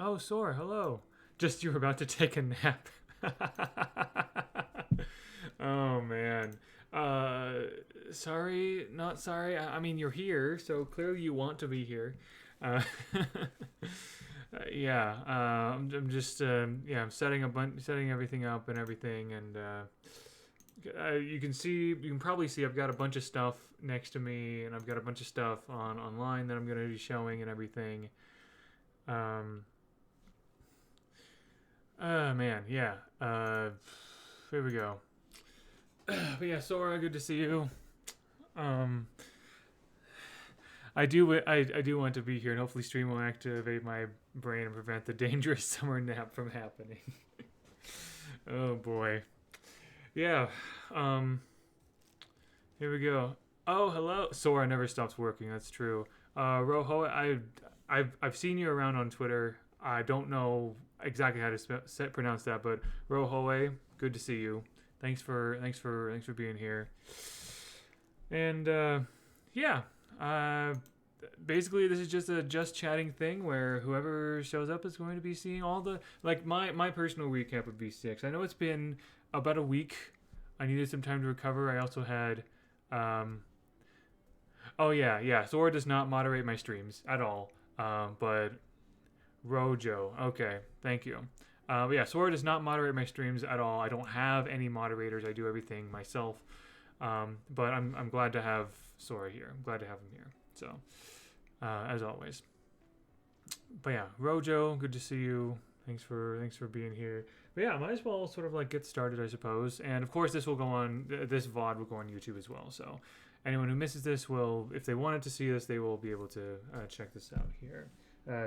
Oh, Sora, hello. Just you were about to take a nap. Oh man. Sorry, not sorry. I mean, you're here, so clearly you want to be here. Uh, yeah. I'm just yeah. I'm setting everything up and everything, and you can probably see I've got a bunch of stuff next to me, and I've got a bunch of stuff online that I'm going to be showing and everything. Man, yeah. Here we go. But yeah, Sora, good to see you. Um, I do want to be here, and hopefully stream will activate my brain and prevent the dangerous summer nap from happening. Oh boy. Yeah. Here we go. Oh, hello. Sora never stops working. That's true. Roho, I've seen you around on Twitter. I don't know exactly how to pronounce that, but Rohoe, good to see you. Thanks for being here. And yeah, basically this is just a just chatting thing where whoever shows up is going to be seeing all the like my personal recap of BCX. I know it's been about a week. I needed some time to recover. I also had oh yeah. Sora does not moderate my streams at all. But Rojo. Okay, thank you. But yeah, Sora does not moderate my streams at all. I don't have any moderators. I do everything myself. But I'm glad to have Sora here. I'm glad to have him here. So, as always. But yeah, Rojo, good to see you. Thanks for being here. But yeah, might as well sort of like get started, I suppose. And of course, this VOD will go on YouTube as well. So, anyone who misses this will, if they wanted to see this, they will be able to check this out here.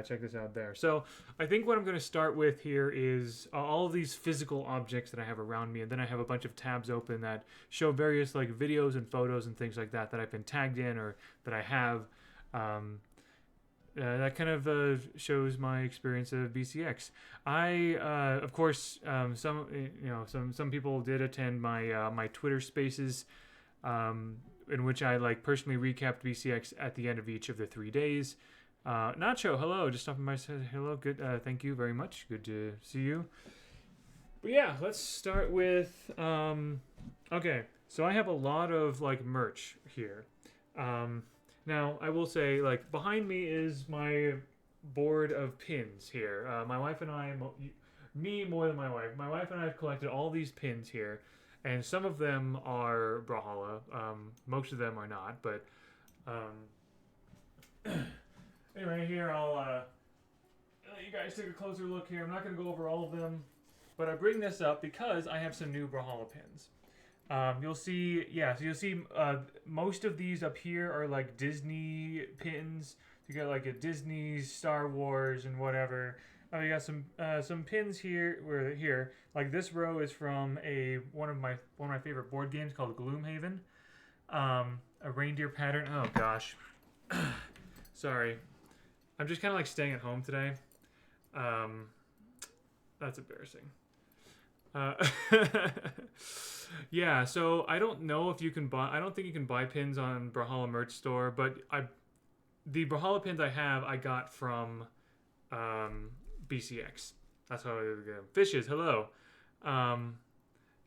Check this out there. So I think what I'm going to start with here is all of these physical objects that I have around me, and then I have a bunch of tabs open that show various like videos and photos and things like that I've been tagged in or that I have. That kind of shows my experience of BCX. Of course, some people did attend my my Twitter Spaces, in which I like personally recapped BCX at the end of each of the 3 days. Nacho, hello. Just stopping by. Said hello. Good. Thank you very much. Good to see you. But yeah, let's start with. Okay, so I have a lot of like merch here. Now I will say, like behind me is my board of pins here. My wife and I, me more than my wife. My wife and I have collected all these pins here, and some of them are Brawlhalla. Most of them are not, but. Anyway, here I'll let you guys take a closer look here. I'm not going to go over all of them, but I bring this up because I have some new Brawlhalla pins. You'll see, so you'll see most of these up here are like Disney pins. You got like a Disney, Star Wars, and whatever. You got some pins here. Here, like this row is from one of my favorite board games called Gloomhaven. A reindeer pattern. Oh gosh, sorry. I'm just kind of like staying at home today. That's embarrassing. Yeah, so I don't know if you can buy. I don't think you can buy pins on Brawlhalla merch store, but the Brawlhalla pins I got from BCX. That's how I get them. Fishes, hello.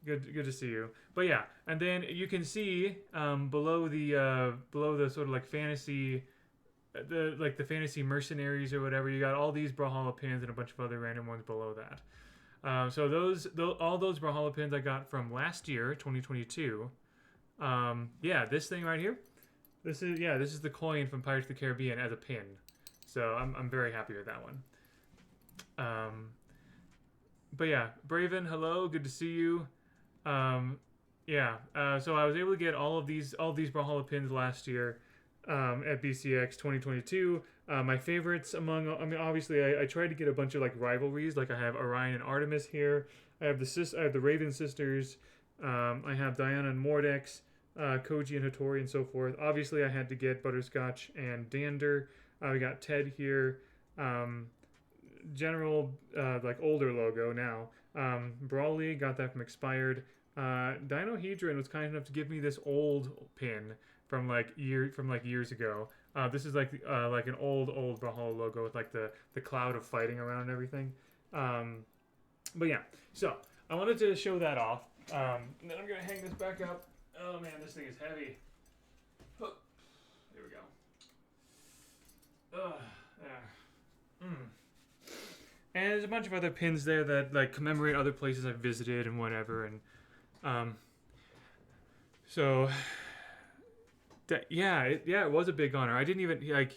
Good to see you. But yeah, and then you can see below the sort of like fantasy. The fantasy mercenaries or whatever, you got all these Brawlhalla pins and a bunch of other random ones below that. So all those Brawlhalla pins I got from last year, 2022. Yeah, this thing right here. This is the coin from Pirates of the Caribbean as a pin. So I'm very happy with that one. But yeah, Braven, hello, good to see you. Yeah. So I was able to get all these Brawlhalla pins last year. At BCX 2022. My favorites obviously I tried to get a bunch of like rivalries, like I have Orion and Artemis here. I have the Raven sisters. I have Diana and Mordex, Koji and Hattori, and so forth. Obviously, I had to get Butterscotch and Dander. We got Ted here. General, like older logo now. Brawly, got that from Expired. Dinohedron was kind enough to give me this old pin from years ago. This is like an old Brawlhalla logo with like the cloud of fighting around and everything. But yeah, so I wanted to show that off. And then I'm gonna hang this back up. Oh man, this thing is heavy. Oh, there we go. And there's a bunch of other pins there that like commemorate other places I've visited and whatever. And so it was a big honor. I didn't even like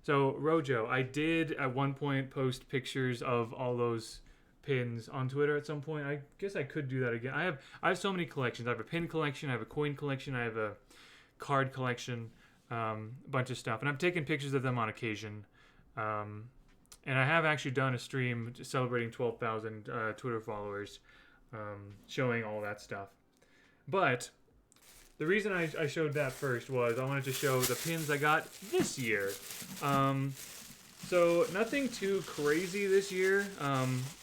so Rojo, I did at one point post pictures of all those pins on Twitter at some point. I guess I could do that again. I have so many collections. I have a pin collection, I have a coin collection, I have a card collection, a bunch of stuff, and I've taken pictures of them on occasion. And I have actually done a stream celebrating 12,000 Twitter followers, showing all that stuff. But the reason I showed that first was I wanted to show the pins I got this year. So nothing too crazy this year.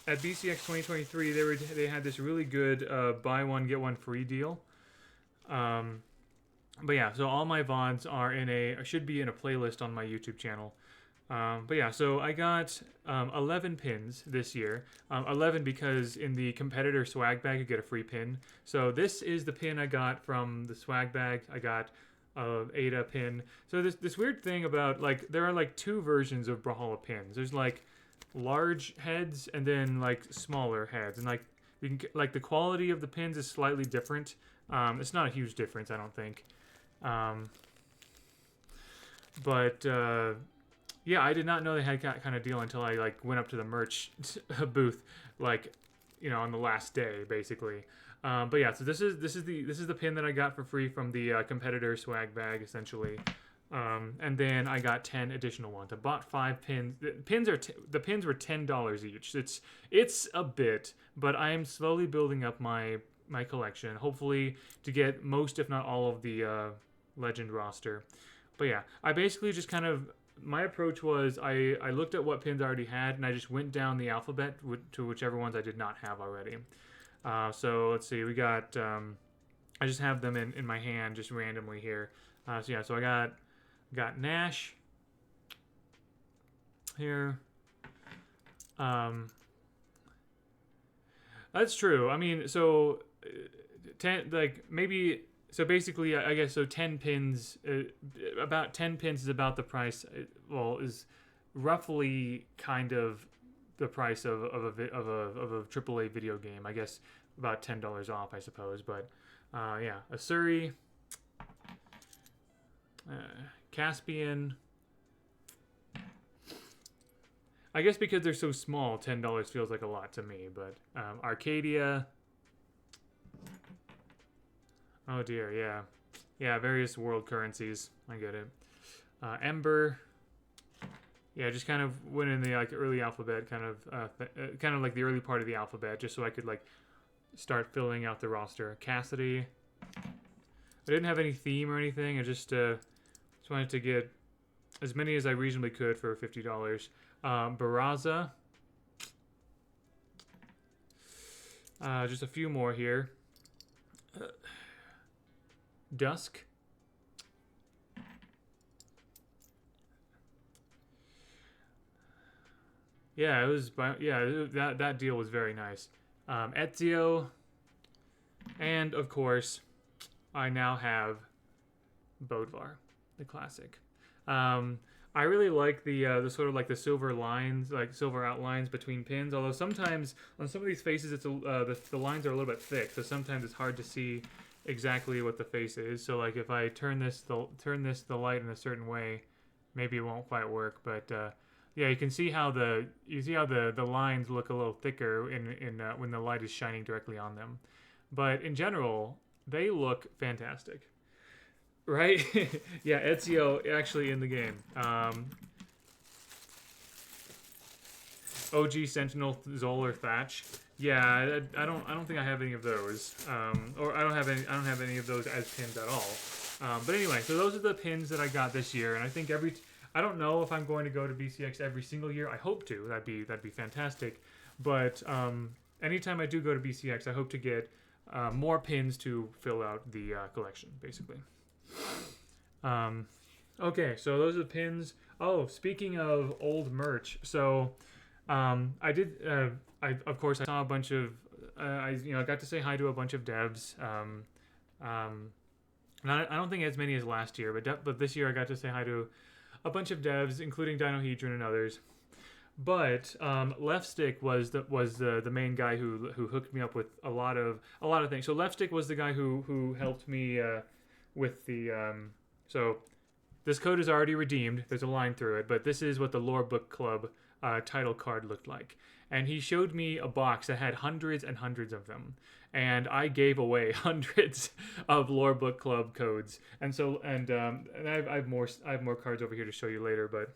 At BCX 2023, they had this really good buy one get one free deal. But yeah, so all my VODs should be in a playlist on my YouTube channel. But yeah, so I got 11 pins this year. 11 because in the competitor swag bag you get a free pin. So this is the pin I got from the swag bag. I got Ada pin. So this weird thing about like there are like two versions of Brawlhalla pins. There's like large heads and then like smaller heads, and like you can like the quality of the pins is slightly different. It's not a huge difference, I don't think. Yeah, I did not know they had that kind of deal until I like went up to the merch booth, like, you know, on the last day basically. But yeah, so this is the pin that I got for free from the competitor swag bag essentially, and then I got 10 additional ones. I bought 5 pins. The pins were $10 each. It's a bit, but I am slowly building up my collection, hopefully to get most, if not all, of the legend roster. But yeah, I basically just kind of. My approach was I looked at what pins I already had, and I just went down the alphabet to whichever ones I did not have already. So let's see, we got, I just have them in my hand just randomly here. So yeah, so I got Nash here. That's true. I mean, so 10, like maybe... So basically, I guess, so 10 pins, about 10 pins is about the price, is roughly kind of the price of a AAA video game. I guess about $10 off, I suppose. But yeah, Asuri, Caspian. I guess because they're so small, $10 feels like a lot to me. But Arcadia. Oh dear, yeah. Yeah, various world currencies. I get it. Ember. Yeah, just kind of went in the like early alphabet, kind of like the early part of the alphabet, just so I could like start filling out the roster. Cassidy. I didn't have any theme or anything. I just wanted to get as many as I reasonably could for $50. Barraza. Just a few more here. Dusk. Yeah, it was. Yeah, that deal was very nice. Ezio, and of course, I now have Bodvar, the classic. I really like the sort of like the silver lines, like silver outlines between pins. Although sometimes on some of these faces, it's the lines are a little bit thick, so sometimes it's hard to see exactly what the face is. So like if I turn the light in a certain way, maybe it won't quite work. But yeah, you can see how the lines look a little thicker in when the light is shining directly on them. But in general, they look fantastic, right? Yeah, Ezio actually in the game. OG Sentinel Zolar Thatch. Yeah, I don't think I have any of those. Or I don't have any of those as pins at all. But anyway, so those are the pins that I got this year, and I think I don't know if I'm going to go to BCX every single year. I hope to. That'd be fantastic. But anytime I do go to BCX, I hope to get more pins to fill out the collection, basically. Okay, so those are the pins. Oh, speaking of old merch, so I did. Of course I saw a bunch of. I got to say hi to a bunch of devs. I don't think as many as last year, but this year I got to say hi to a bunch of devs, including Dinohedron and others. But Leftstick was the main guy who hooked me up with a lot of things. So Leftstick was the guy who helped me with the so this code is already redeemed. There's a line through it, but this is what the Lore Book Club title card looked like. And he showed me a box that had hundreds and hundreds of them. And I gave away hundreds of Lore Book Club codes. And so and I have more cards over here to show you later. But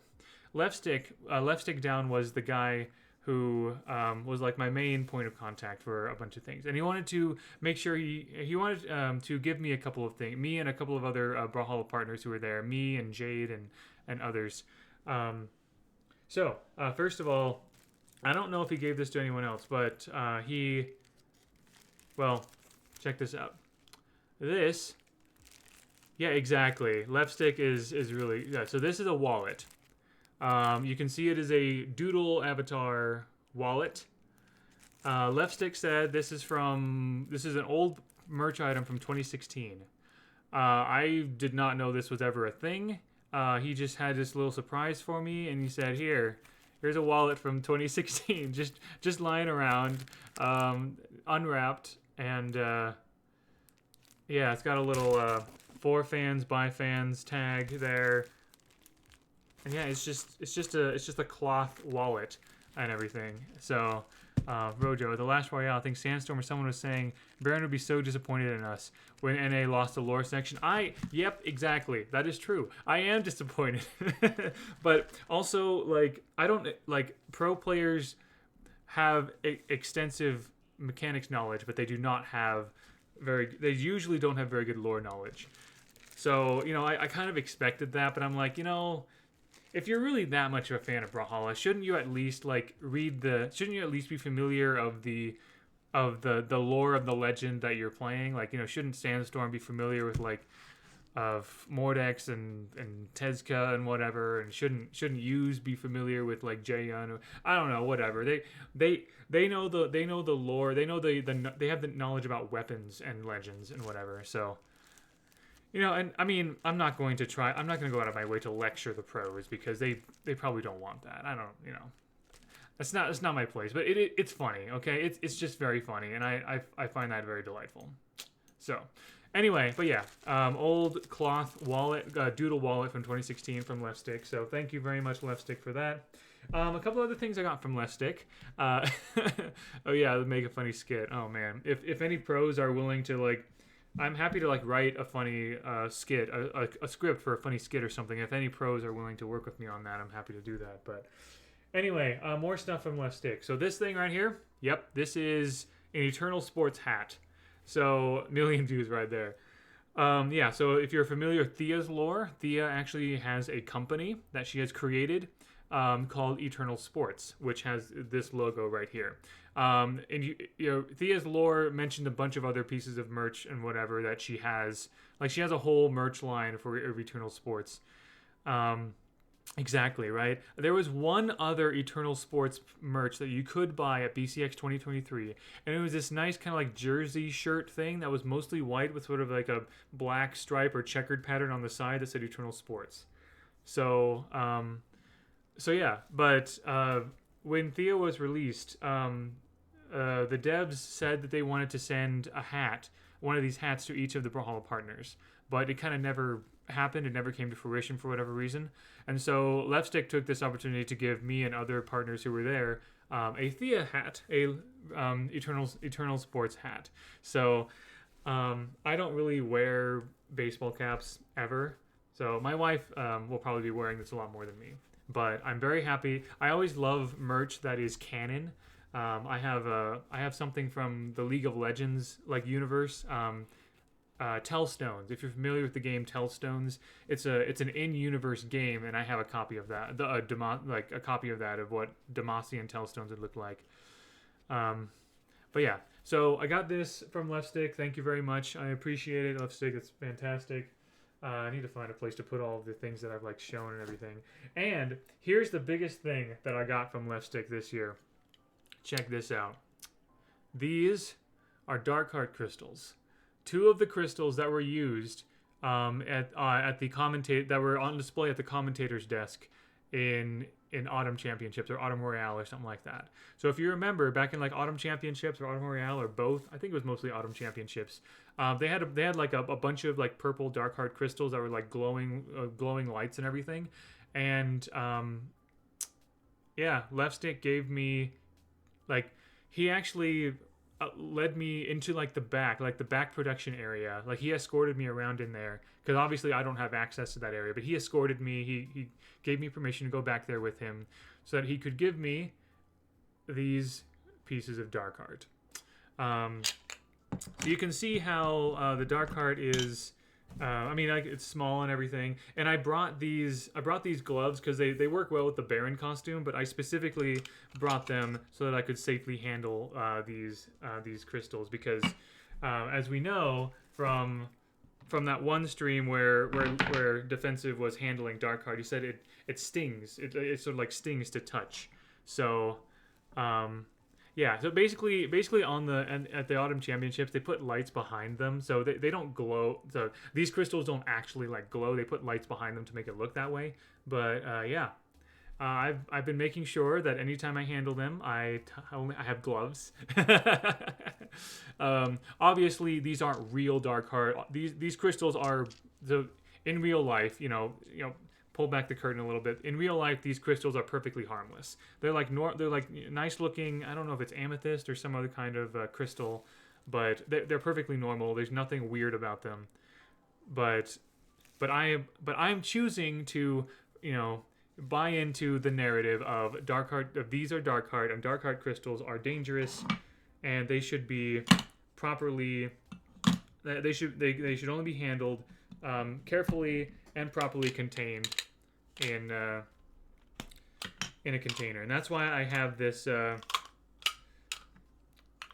Leftstick Down was the guy who was like my main point of contact for a bunch of things, and he wanted to make sure he wanted to give me a couple of things, me and a couple of other Brawlhalla partners who were there, me and Jade and others. So first of all, I don't know if he gave this to anyone else, but check this out. This, yeah, exactly. Leftstick is really, yeah. So this is a wallet. You can see it is a doodle avatar wallet. Leftstick said this is an old merch item from 2016. I did not know this was ever a thing. He just had this little surprise for me, and he said, here's a wallet from 2016, just lying around, unwrapped, and yeah, it's got a little for fans by fans tag there. And yeah, it's just a cloth wallet and everything. So, Rojo, the last Royale, I think Sandstorm or someone was saying Baron would be so disappointed in us when NA lost the lore section. Yep, exactly. That is true. I am disappointed. But also, pro players have extensive mechanics knowledge, but they do not have they usually don't have very good lore knowledge. So, I kind of expected that, but I'm like, if you're really that much of a fan of Brawlhalla, shouldn't you at least shouldn't you at least be familiar of the lore of the legend that you're playing? Shouldn't Sandstorm be familiar with of Mordex and Tezca and whatever, and shouldn't Yuz be familiar with Jaehyun, or I don't know, whatever. They know the lore, they have the knowledge about weapons and legends and whatever. So and I mean, I'm not going to go out of my way to lecture the pros, because they probably don't want that. I don't, it's not my place, but it's funny, okay? It's just very funny, and I find that very delightful. So, anyway, but yeah, old cloth wallet, doodle wallet from 2016 from Leftstick. So thank you very much, Leftstick, for that. A couple other things I got from Leftstick. Oh yeah, make a funny skit. Oh man, if any pros are willing to I'm happy to write a funny skit, a script for a funny skit or something. If any pros are willing to work with me on that, I'm happy to do that. But anyway, more stuff from Leftstick. So this thing right here, yep, this is an Eternal Sports hat. So million views right there. Yeah, so if you're familiar with Thea's lore, Thea actually has a company that she has created called Eternal Sports, which has this logo right here. And Thea's lore mentioned a bunch of other pieces of merch and whatever that she has. She has a whole merch line for Eternal Sports. Exactly, right? There was one other Eternal Sports merch that you could buy at BCX 2023, and it was this nice kind of jersey shirt thing that was mostly white with sort of a black stripe or checkered pattern on the side that said Eternal Sports. So, yeah, but when Thea was released, the devs said that they wanted to send one of these hats to each of the Brawlhalla partners, but it kind of never happened. It never came to fruition for whatever reason. And so Leftstick took this opportunity to give me and other partners who were there a Thea hat, a Eternal Sports hat. So I don't really wear baseball caps ever. So my wife will probably be wearing this a lot more than me. But I'm very happy. I always love merch that is canon. I have something from the League of Legends like universe. Tellstones. If you're familiar with the game Tellstones, it's an in-universe game, and I have a copy of that. Like a copy of that of what Demacian Tellstones would look like. But yeah, so I got this from Left Stick. Thank you very much. I appreciate it, Left Stick. It's fantastic. I need to find a place to put all of the things that I've like shown and everything. And here's the biggest thing that I got from Left Stick this year. Check this out. These are Dark Heart crystals. 2 of the crystals that were used at the commentate that were on display at the commentator's desk in Autumn Championships or Autumn Royale or something like that. So if you remember back in like Autumn Championships or Autumn Royale or both, I think it was mostly Autumn Championships. They had like a bunch of like purple Dark Heart crystals that were like glowing lights and everything. And yeah, Left Stick gave me like he actually led me into like the back production area. Like he escorted me around in there because obviously I don't have access to that area, but he escorted me. He gave me permission to go back there with him so that he could give me these pieces of Dark Heart. So you can see how the Dark Heart is. I mean, like, it's small and everything. And I brought these gloves because they work well with the Baron costume, but I specifically brought them so that I could safely handle these crystals because, as we know from that one stream where Defensive was handling Dark Heart, he said it stings. It sort of like stings to touch. So. Yeah, so basically at the Autumn Championships, they put lights behind them, so they don't glow. So these crystals don't actually like glow. They put lights behind them to make it look that way. But yeah, I've been making sure that anytime I handle them, I have gloves. Obviously, these aren't real Dark Heart. These crystals are in real life. You know. Pull back the curtain a little bit. In real life, these crystals are perfectly harmless. They're like nice looking. I don't know if it's amethyst or some other kind of crystal, but they're perfectly normal. There's nothing weird about them. But I'm choosing to buy into the narrative of Dark Heart. Of these are Dark Heart, and Dark Heart crystals are dangerous, and they should be properly. They should only be handled carefully and properly contained in a container, and that's why I have this.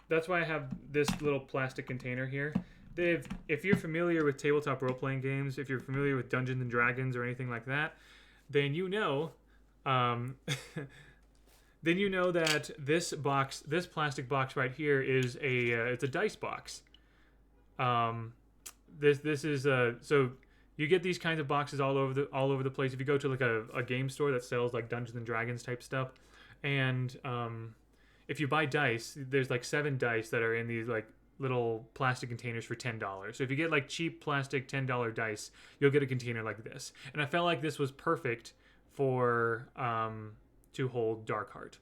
That's why I have this little plastic container here. If you're familiar with tabletop role-playing games, if you're familiar with Dungeons and Dragons or anything like that, then you know, then you know that this plastic box right here is it's a dice box. This is so. You get these kinds of boxes all over the place. If you go to like a game store that sells like Dungeons and Dragons type stuff, and if you buy dice, there's like 7 dice that are in these like little plastic containers for $10. So if you get like cheap plastic $10 dice, you'll get a container like this. And I felt like this was perfect for to hold Dark Heart.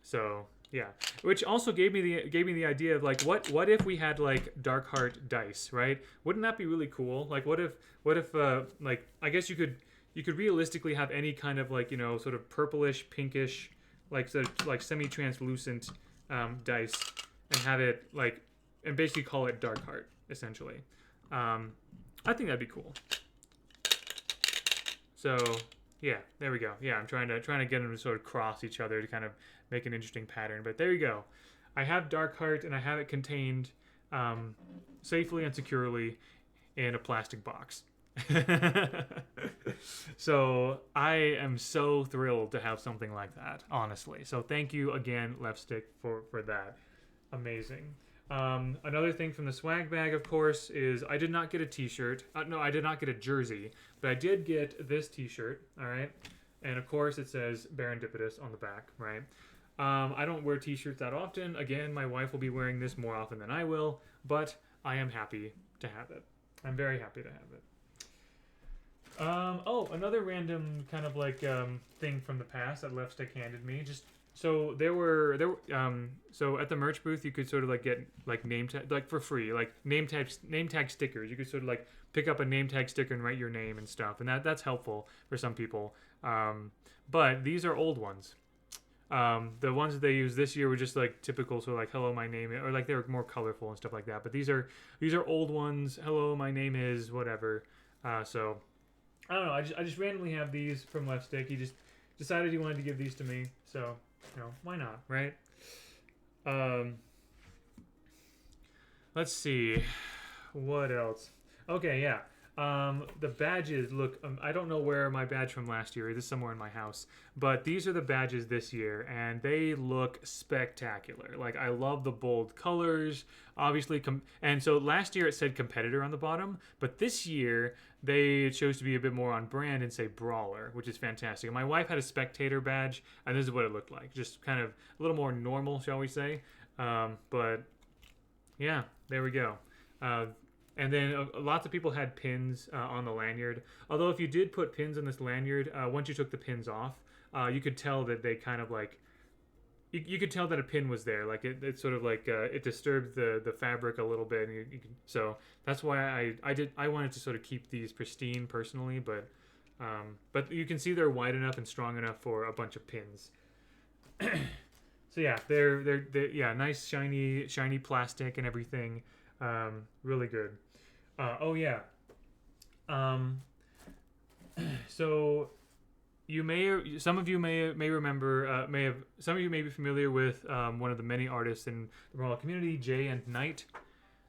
So yeah, which also gave me the idea of like what if we had like Dark Heart dice, right? Wouldn't that be really cool? Like what if like I guess you could realistically have any kind of like sort of purplish, pinkish, like sort of like semi-translucent dice, and have it like and basically call it Dark Heart essentially. I think that'd be cool. So yeah, there we go. Yeah, I'm trying to get them to sort of cross each other to kind of make an interesting pattern. But there you go. I have Dark Heart, and I have it contained safely and securely in a plastic box. So I am so thrilled to have something like that, honestly. So thank you again, Left Stick, for that. Amazing. Another thing from the swag bag, of course, is I did not get a t-shirt. No, I did not get a jersey, but I did get this t-shirt, all right? And, of course, it says Barendipitous on the back, right? I don't wear t-shirts that often. Again, my wife will be wearing this more often than I will, but I am happy to have it. I'm very happy to have it. Oh, another random kind of like thing from the past that Left Stick handed me. So so at the merch booth you could sort of like get like name tag like for free, like name tag stickers. You could sort of like pick up a name tag sticker and write your name and stuff, and that's helpful for some people. But these are old ones. The ones that they used this year were just like typical, so like hello, my name, or like they were more colorful and stuff like that. But these are old ones. Hello, my name is whatever. So I don't know. I just randomly have these from Left Stick. He just decided he wanted to give these to me. So why not, right? Um, let's see. What else? Okay, yeah. The badges look. I don't know where my badge from last year is. It's somewhere in my house. But these are the badges this year, and they look spectacular. Like I love the bold colors. Obviously, and so last year it said competitor on the bottom, but this year they chose to be a bit more on brand and say brawler, which is fantastic. My wife had a spectator badge, and this is what it looked like. Just kind of a little more normal, shall we say? But yeah, there we go. And then lots of people had pins on the lanyard. Although if you did put pins on this lanyard, once you took the pins off, you could tell that they kind of like, you could tell that a pin was there. Like it sort of like, it disturbed the fabric a little bit. And so that's why I wanted to sort of keep these pristine personally, but you can see they're wide enough and strong enough for a bunch of pins. So yeah, they're yeah, nice shiny plastic and everything. Really good. Oh yeah. So some of you may remember, some of you may be familiar with one of the many artists in the Brawlhalla community, Jay and Knight.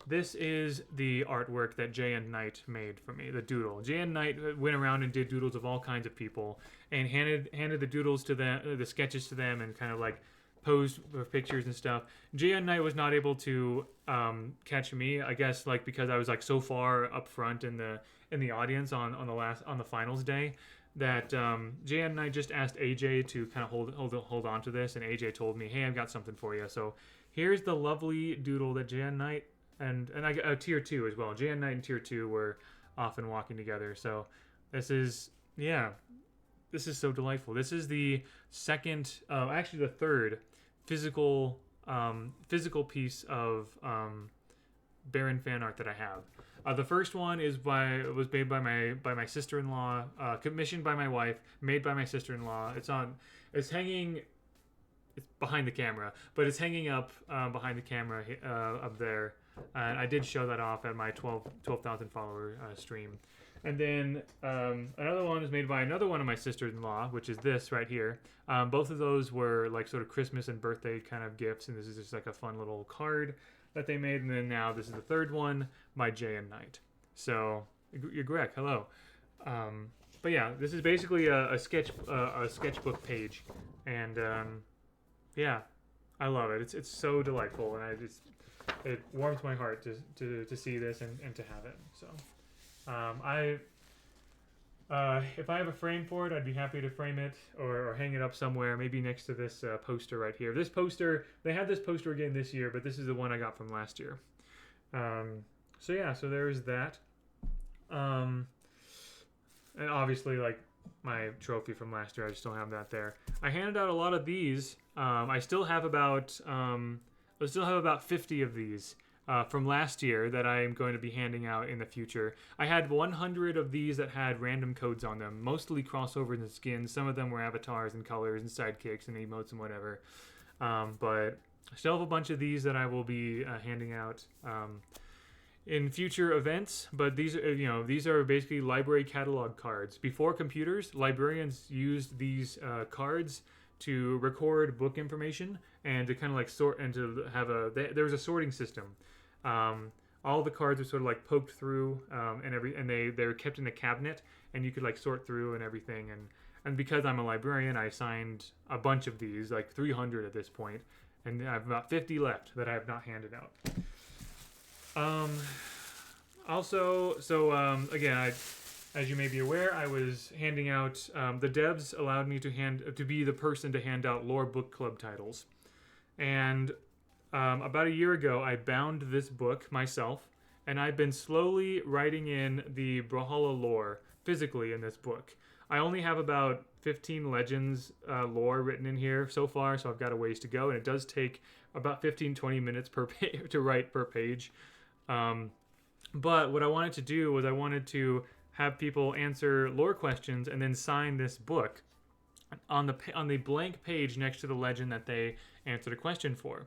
This is the artwork that Jay and Knight made for me, the doodle. Jay and Knight went around and did doodles of all kinds of people and handed the doodles to them, the sketches to them, and kind of like posed for pictures and stuff. Jay and Knight was not able to catch me, I guess, like because I was like so far up front in the audience on the finals day that Jay and Knight just asked AJ to kind of hold on to this, and AJ told me, hey, I've got something for you. So here's the lovely doodle that Jay and Knight and I got tier 2 as well. Jay and Knight and tier 2 were often walking together. So this is so delightful. This is the second, actually the third physical piece of Baron fan art that I have. The first one was made by my sister-in-law, commissioned by my wife, made by my sister-in-law. It's hanging. It's behind the camera, but it's hanging up behind the camera up there. And I did show that off at my 12,000 follower stream. And then another one is made by another one of my sisters-in-law, which is this right here. Both of those were like sort of Christmas and birthday kind of gifts, and this is just like a fun little card that they made. And then now this is the third one by Jay and Knight. So, you're Greg, hello. But yeah, this is basically a sketchbook page, and yeah, I love it. It's so delightful, and it warms my heart to see this and to have it. So. If I have a frame for it, I'd be happy to frame it or hang it up somewhere, maybe next to this poster right here. This poster, they had this poster again this year, but this is the one I got from last year. So yeah, so there's that. And obviously, like my trophy from last year, I just don't have that there. I handed out a lot of these. I still have about 50 of these. From last year that I am going to be handing out in the future. I had 100 of these that had random codes on them, mostly crossovers and skins. Some of them were avatars and colors and sidekicks and emotes and whatever. But I still have a bunch of these that I will be handing out in future events. But these are basically library catalog cards. Before computers, librarians used these cards to record book information and to kind of like sort and to have there was a sorting system. All the cards were sort of like poked through, and they were kept in a cabinet, and you could like sort through and everything. And because I'm a librarian, I signed a bunch of these, like 300 at this point, and I have about 50 left that I have not handed out. Again, as you may be aware, I was handing out. The devs allowed me to be the person to hand out lore book club titles, and about a year ago, I bound this book myself, and I've been slowly writing in the Brawlhalla lore physically in this book. I only have about 15 Legends lore written in here so far, so I've got a ways to go, and it does take about 15-20 minutes per to write per page. But what I wanted to do was I wanted to have people answer lore questions and then sign this book. on the blank page next to the legend that they answered a question for.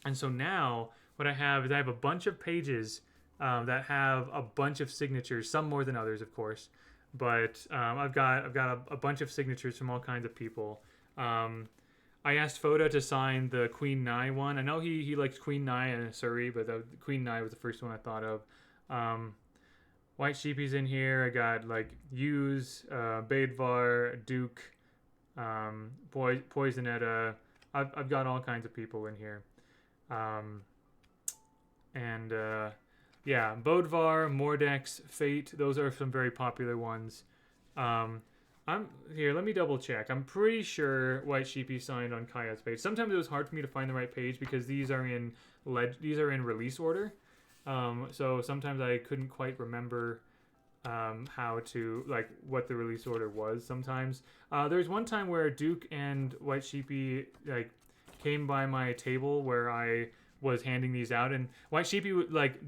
And so now what I have is I have a bunch of pages that have a bunch of signatures, some more than others, of course. But I've got a bunch of signatures from all kinds of people. I asked Foda to sign the Queen Nai one. I know he likes Queen Nai and Surrey, but the Queen Nai was the first one I thought of. White Sheepy's in here. I got like Hughes, Baedvar, Duke, Poisonetta. I've got all kinds of people in here. Yeah, Bodvar, Mordex, Fate. Those are some very popular ones. I'm here. Let me double check. I'm pretty sure White Sheepy signed on Kaya's page. Sometimes it was hard for me to find the right page because these are in release order. So sometimes I couldn't quite remember how to what the release order was. Sometimes there was one time where Duke and White Sheepy came by my table where I was handing these out, and White Sheepy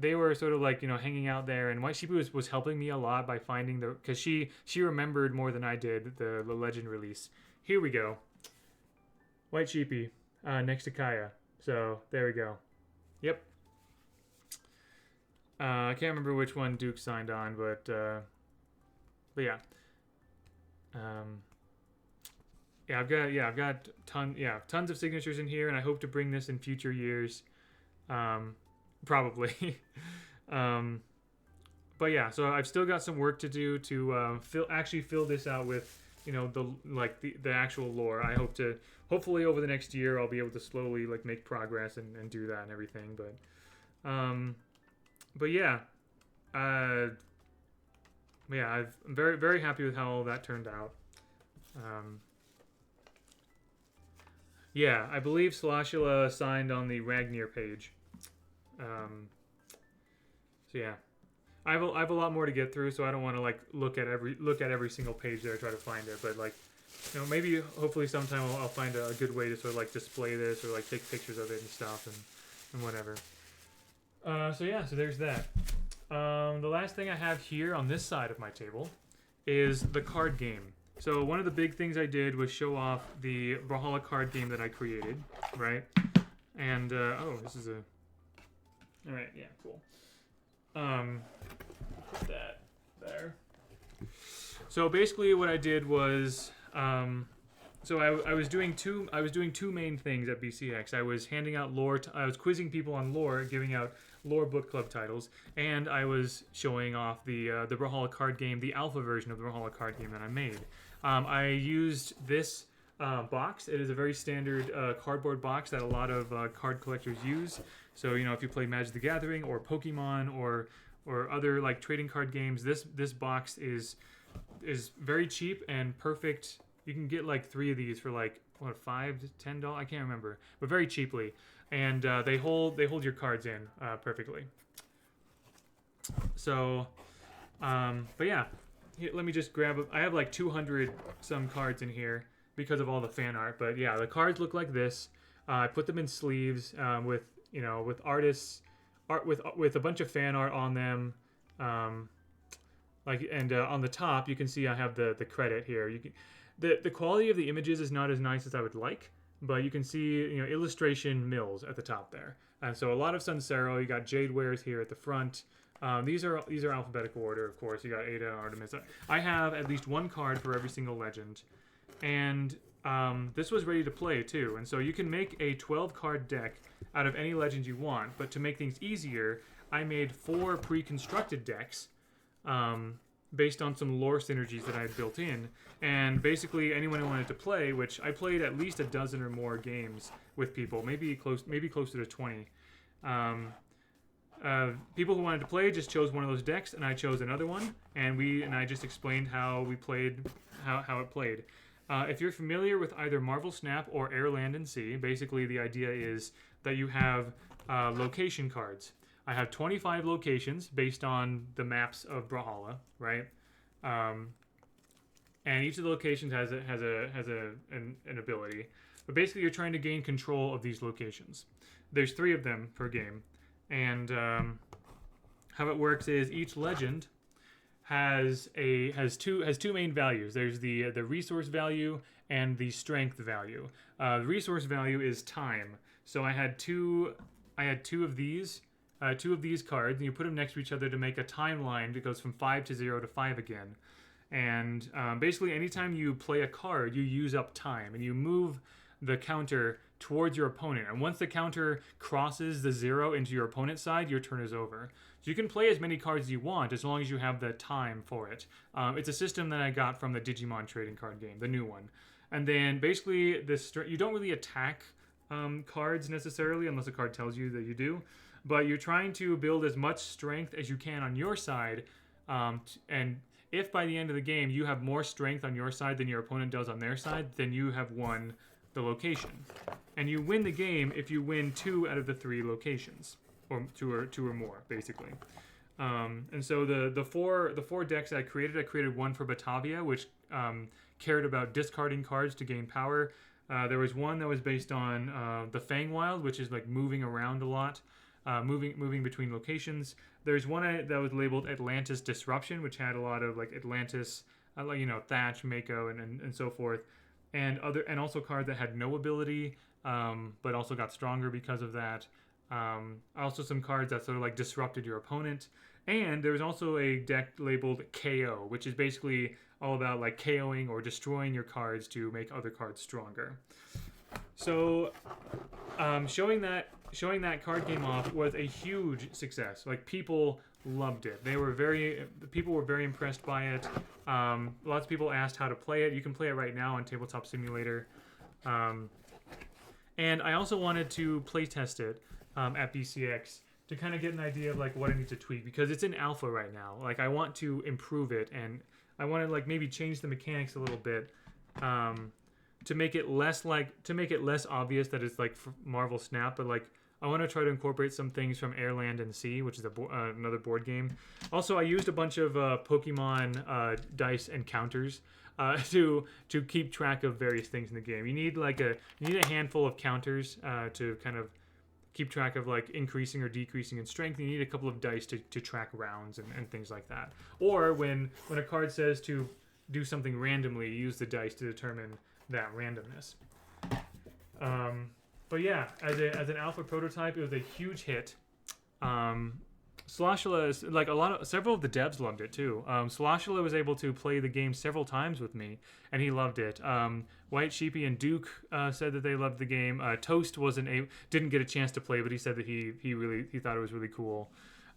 they were sort of hanging out there, and White Sheepy was helping me a lot by finding because she remembered more than I did the legend release. Here we go. White Sheepy next to Kaya. So there we go. Yep. I can't remember which one Duke signed on, but yeah. I've got tons of signatures in here, and I hope to bring this in future years. Probably. But yeah, so I've still got some work to do to fill this out with the actual lore. I hope to hopefully over the next year I'll be able to slowly make progress and do that and everything. But yeah, I'm very, very happy with how all that turned out. Yeah, I believe Slashula signed on the Ragnir page. So yeah, I have a lot more to get through, so I don't want to look at every single page there, try to find it. But maybe hopefully sometime I'll find a good way to sort of display this or take pictures of it and stuff and whatever. So yeah, so there's that. The last thing I have here on this side of my table is the card game. So one of the big things I did was show off the Brawlhalla card game that I created, right? And this is a. All right, yeah, cool. Put that there. So basically, what I did was, so I was doing two main things at BCX. I was handing out lore. I was quizzing people on lore, giving out lore book club titles, and I was showing off the Brawlhalla card game, the alpha version of the Brawlhalla card game that I made. I used this box. It is a very standard cardboard box that a lot of card collectors use. So if you play Magic the Gathering or Pokemon or other trading card games, this box is very cheap and perfect. You can get 3 of these for $5 to $10. I can't remember, but very cheaply, and they hold your cards in perfectly. So, but yeah. Here, let me just grab I have 200 some cards in here because of all the fan art. But yeah, the cards look like this. I put them in sleeves with artists with a bunch of fan art on them. On the top you can see I have the credit here. The quality of the images is not as nice as I would like, but you can see illustration mills at the top there. And so a lot of Sunsero. You got Jade Wares here at the front. These are alphabetical order, of course. You got Ada and Artemis. I have at least one card for every single legend, and this was ready to play too. And so you can make a 12-card deck out of any legend you want. But to make things easier, I made 4 pre-constructed decks based on some lore synergies that I had built in. And basically, anyone who wanted to play, which I played at least a dozen or more games with people, maybe closer to 20. People who wanted to play just chose one of those decks, and I chose another one, and I just explained how we played, how it played. If you're familiar with either Marvel Snap or Air, Land, and Sea, basically the idea is that you have location cards. I have 25 locations based on the maps of Brawlhalla, right? And each of the locations has an ability. But basically, you're trying to gain control of these locations. There's 3 of them per game. And how it works is each legend has two main values. There's the resource value and the strength value. The resource value is time. So I had two of these cards, and you put them next to each other to make a timeline that goes from 5 to 0 to 5 again. And basically, anytime you play a card, you use up time, and you move the counter towards your opponent. And once the counter crosses the 0 into your opponent's side, your turn is over. So you can play as many cards as you want as long as you have the time for it. It's a system that I got from the Digimon trading card game, the new one. And then basically, you don't really attack cards necessarily unless a card tells you that you do. But you're trying to build as much strength as you can on your side. And if by the end of the game you have more strength on your side than your opponent does on their side, then you have won the location. And you win the game if you win 2 out of the 3 locations, or two or more, basically. And so the four decks I created one for Batavia, which cared about discarding cards to gain power. There was one that was based on the Fangwild, which is like moving around a lot, moving between locations. There's one that was labeled Atlantis Disruption, which had a lot of like Atlantis, Thatch, Mako, and so forth. And also cards that had no ability, but also got stronger because of that. Also some cards that sort of like disrupted your opponent. And there was also a deck labeled KO, which is basically all about like KOing or destroying your cards to make other cards stronger. So showing that card game off was a huge success. Like, people loved it. People were very impressed by it. Lots of people asked how to play it. You can play it right now on Tabletop Simulator. And I also wanted to play test it at BCX to kind of get an idea of like what I need to tweak, because it's in alpha right now. Like, I want to improve it, and I want to like maybe change the mechanics a little bit to make it less obvious that it's like Marvel Snap, but like I want to try to incorporate some things from Air, Land, and Sea, which is another board game. Also, I used a bunch of Pokemon dice and counters to keep track of various things in the game. You need a handful of counters to kind of keep track of like increasing or decreasing in strength. You need a couple of dice to track rounds and things like that. Or when a card says to do something randomly, use the dice to determine that randomness. But yeah, as an alpha prototype, it was a huge hit. Sloshula is like several of the devs loved it too. Sloshula was able to play the game several times with me, and he loved it. White Sheepy and Duke said that they loved the game. Toast didn't get a chance to play, but he said that he thought it was really cool.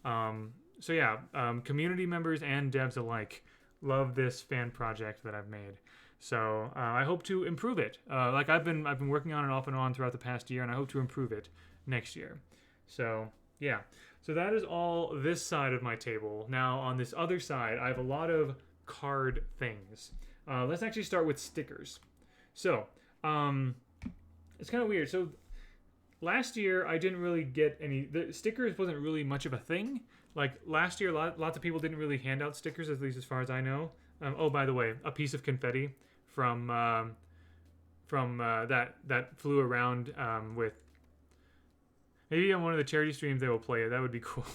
So yeah, community members and devs alike love this fan project that I've made. So I hope to improve it. I've been working on it off and on throughout the past year, and I hope to improve it next year. So yeah. So that is all this side of my table. Now on this other side, I have a lot of card things. Let's actually start with stickers. So it's kind of weird. So last year I didn't really get any. The stickers wasn't really much of a thing. Like last year, lots of people didn't really hand out stickers, at least as far as I know. Oh, by the way, a piece of confetti from that flew around with. Maybe on one of the charity streams they will play it. That would be cool.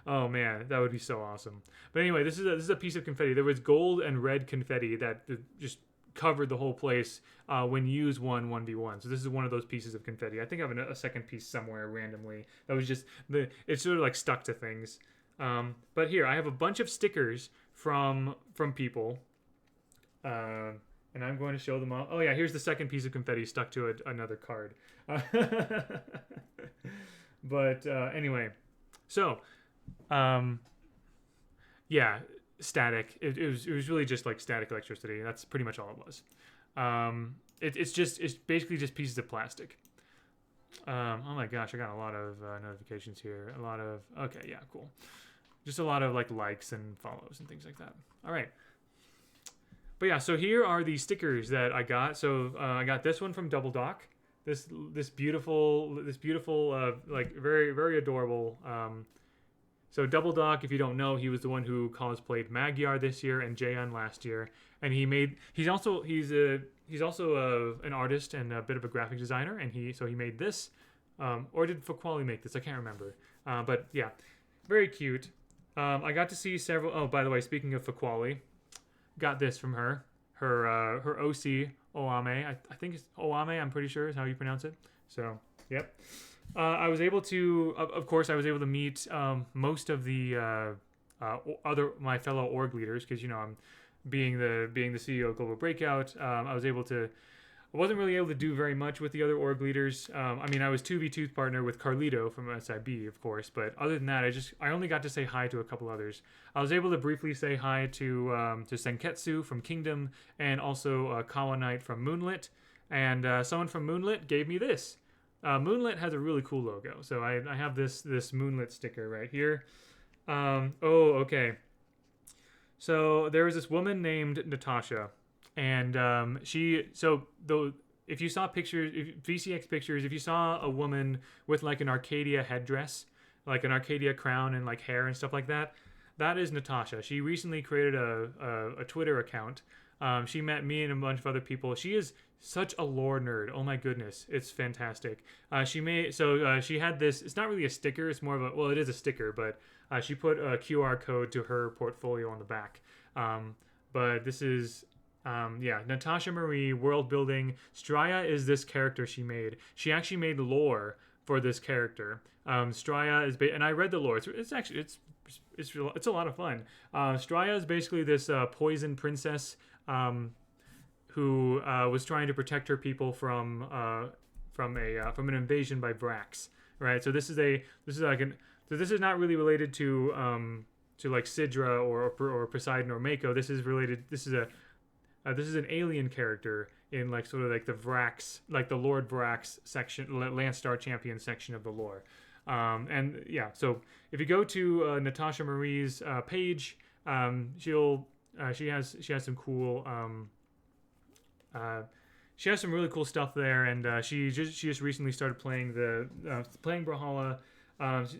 Oh man, that would be so awesome. But anyway, this is a piece of confetti. There was gold and red confetti that just covered the whole place when you use 1v1. So this is one of those pieces of confetti. I think I have a second piece somewhere randomly. That was just it's sort of like stuck to things. But here I have a bunch of stickers from people. And I'm going to show them all. Oh yeah, here's the second piece of confetti stuck to another card. But anyway, so yeah, static. It was really just like static electricity. That's pretty much all it was. It's basically just pieces of plastic. Oh my gosh, I got a lot of notifications here. Okay, yeah, cool. Just a lot of likes and follows and things like that. All right. But yeah, so here are the stickers that I got. So I got this one from Double Dock. This beautiful like very very adorable. So Double Dock, if you don't know, he was the one who cosplayed Magyar this year and Jaeon last year, and he's also an artist and a bit of a graphic designer, and he made this, or did Faquali make this? I can't remember. But yeah, very cute. I got to see several. Oh, by the way, speaking of Faquali, got this from her. Her OC Oame. I think it's Oame. I'm pretty sure is how you pronounce it. So yep. I was able to, of course, I was able to meet most of the other my fellow org leaders because I'm being the CEO of Global Breakout. I was able to. I wasn't really able to do very much with the other org leaders. I mean, I was 2v2 partner with Carlito from SIB, of course, but other than that, I only got to say hi to a couple others. I was able to briefly say hi to Senketsu from Kingdom and also Kawa Knight from Moonlit, and someone from Moonlit gave me this. Moonlit has a really cool logo, so I have this Moonlit sticker right here. Okay. So there was this woman named Natasha. And if you saw pictures, VCX pictures, if you saw a woman with like an Arcadia headdress, like an Arcadia crown and like hair and stuff like that, that is Natasha. She recently created a Twitter account. She met me and a bunch of other people. She is such a lore nerd. Oh my goodness, it's fantastic. She had this. It's not really a sticker. It's more of a, well, it is a sticker, but she put a QR code to her portfolio on the back. But this is. Natasha Marie, world building. Straya is this character she made. She actually made lore for this character. Straya is, and I read the lore. It's actually a lot of fun. Straya is basically this poison princess who was trying to protect her people from an invasion by Vrax. Right. So this is not really related to like Sidra or Poseidon or Mako. This is related. This is an alien character in like sort of like the Vrax, like the Lord Vrax section, Landstar Champion section of the lore. So if you go to Natasha Marie's page, she has some cool she has some really cool stuff there, and she just recently started playing playing Brawlhalla.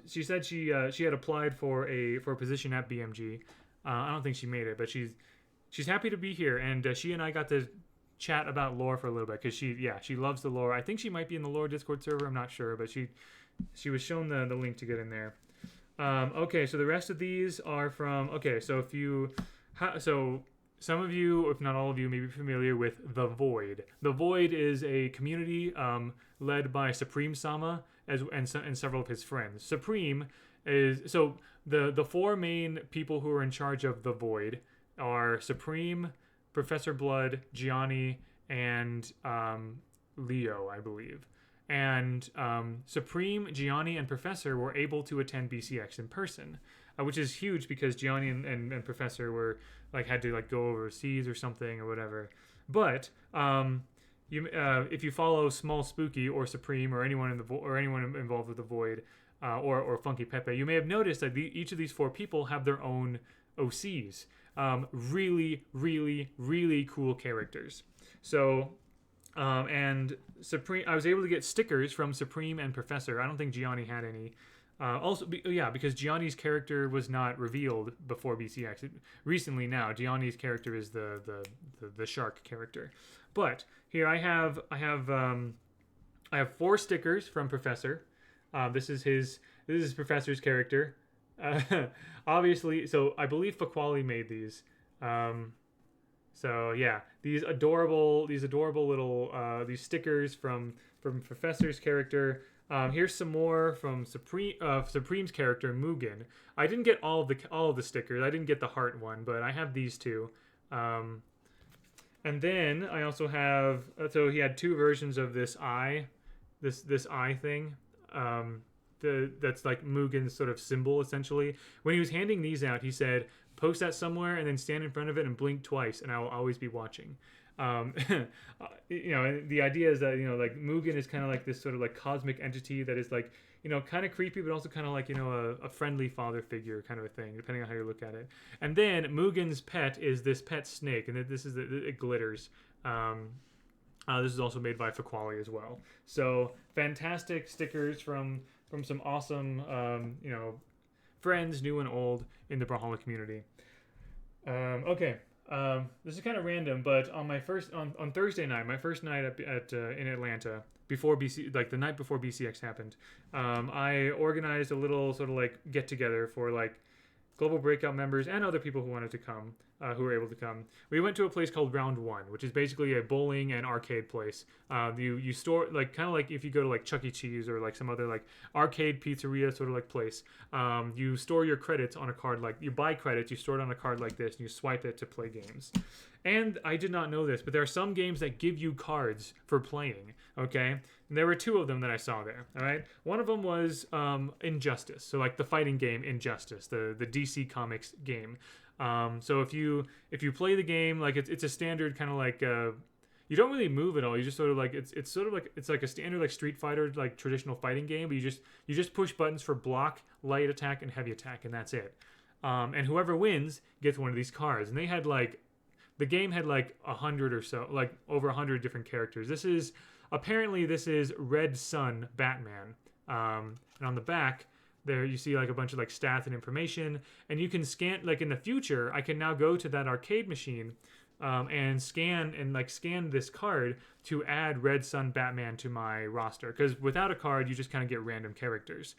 She said she had applied for a position at BMG. I don't think she made it, but she's happy to be here, and she and I got to chat about lore for a little bit because she loves the lore. I think she might be in the lore Discord server. I'm not sure, but she was shown the link to get in there. Okay, so the rest of these are from. Okay, so some of you, if not all of you, may be familiar with The Void. The Void is a community led by Supreme Sama and several of his friends. Supreme is the four main people who are in charge of The Void are Supreme, Professor Blood, Gianni, and Leo, I believe. And Supreme, Gianni, and Professor were able to attend BCX in person, which is huge because Gianni and Professor were had to go overseas or something or whatever. But if you follow Small Spooky or Supreme or anyone involved with the Void or Funky Pepe, you may have noticed that each of these four people have their own OCs. Really, really, really cool characters. So, and Supreme, I was able to get stickers from Supreme and Professor. I don't think Gianni had any. Because Gianni's character was not revealed before BCX. Recently now, Gianni's character is the shark character. But here I have 4 stickers from Professor. This is Professor's character. Obviously, so I believe Faquali made these. These adorable little these stickers from Professor's character. Here's some more from Supreme's character Mugen. I didn't get all of the stickers. I didn't get the heart one, but I have these two. And then I also have so he had 2 versions of this eye thing. That's like Mugen's sort of symbol, essentially. When he was handing these out, he said, post that somewhere and then stand in front of it and blink twice, and I will always be watching. The idea is that, Mugen is kind of like this sort of like cosmic entity that is kind of creepy, but also kind of a friendly father figure kind of a thing, depending on how you look at it. And then Mugen's pet is this pet snake, and it glitters. This is also made by Faquali as well. So fantastic stickers from some awesome, friends, new and old, in the Brawlhalla community. This is kind of random, but on Thursday night, my first night in Atlanta, before the night before BCX happened, I organized a little sort of get together for global breakout members and other people who wanted to come, who were able to come. We went to a place called Round One, which is basically a bowling and arcade place. You store like kind of like if you go to like Chuck E. Cheese or like some other like arcade pizzeria sort of like place. You store your credits on a card, like you buy credits, you store it on a card like this, and you swipe it to play games. And I did not know this, but there are some games that give you cards for playing, okay? And there were 2 of them that I saw there, all right? One of them was Injustice, so like the fighting game Injustice, the DC Comics game. So if you play the game, like it's a standard kind of like you don't really move at all. You just sort of like it's sort of like it's like a standard like Street Fighter like traditional fighting game, but you just push buttons for block, light attack, and heavy attack, and that's it. And whoever wins gets one of these cards, and they had like. The game had like 100 or so, like over 100 different characters. This is Red Sun Batman. And on the back there you see like a bunch of like stats and information, and you can scan, like in the future, I can now go to that arcade machine and scan this card to add Red Sun Batman to my roster. Because without a card, you just kind of get random characters.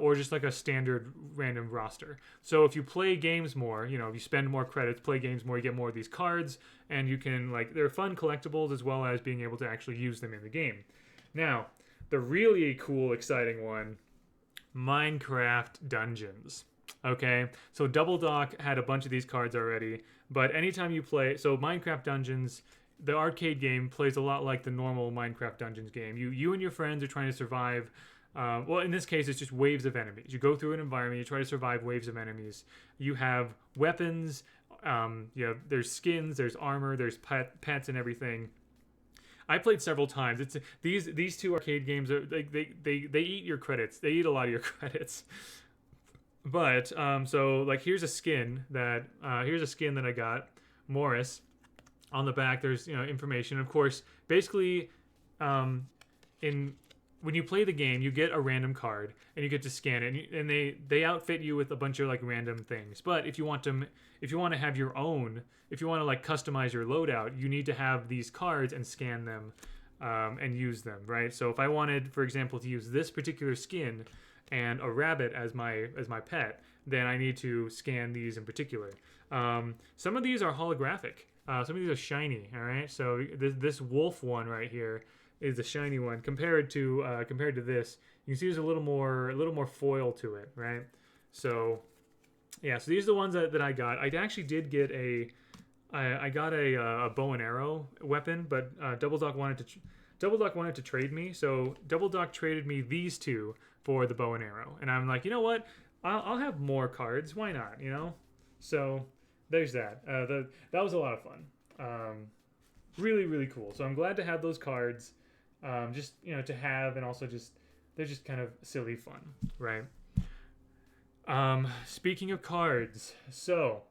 Or just like a standard random roster. So if you play games more, if you spend more credits, play games more, you get more of these cards, and you can, like, they're fun collectibles as well as being able to actually use them in the game. Now, the really cool, exciting one, Minecraft Dungeons. Okay, so Double Dock had a bunch of these cards already, but anytime you play, so Minecraft Dungeons, the arcade game plays a lot like the normal Minecraft Dungeons game. You and your friends are trying to survive. Well, in this case, it's just waves of enemies. You go through an environment, you try to survive waves of enemies. You have weapons, there's skins, there's armor, there's pets and everything. I played several times. It's these 2 arcade games are they eat your credits. They eat a lot of your credits. But so like here's a skin that I got, Morris. On the back, there's information. Of course, basically, when you play the game, you get a random card and you get to scan it, and they outfit you with a bunch of like random things. But if you want to have your own, if you want to like customize your loadout, you need to have these cards and scan them and use them, right? So if I wanted, for example, to use this particular skin and a rabbit as my pet, then I need to scan these in particular. Some of these are holographic. Some of these are shiny. All right, so this wolf one right here is the shiny one compared to this. You can see there's a little more foil to it, right? So yeah, so these are the ones that I got. I actually did get I got a bow and arrow weapon, but Double Dock wanted to trade me, so Double Dock traded me these 2 for the bow and arrow, and I'm like, you know what? I'll have more cards. Why not? So there's that. That was a lot of fun. Really, really cool. So I'm glad to have those cards. Just to have, and also just they're just kind of silly fun, right? Speaking of cards, so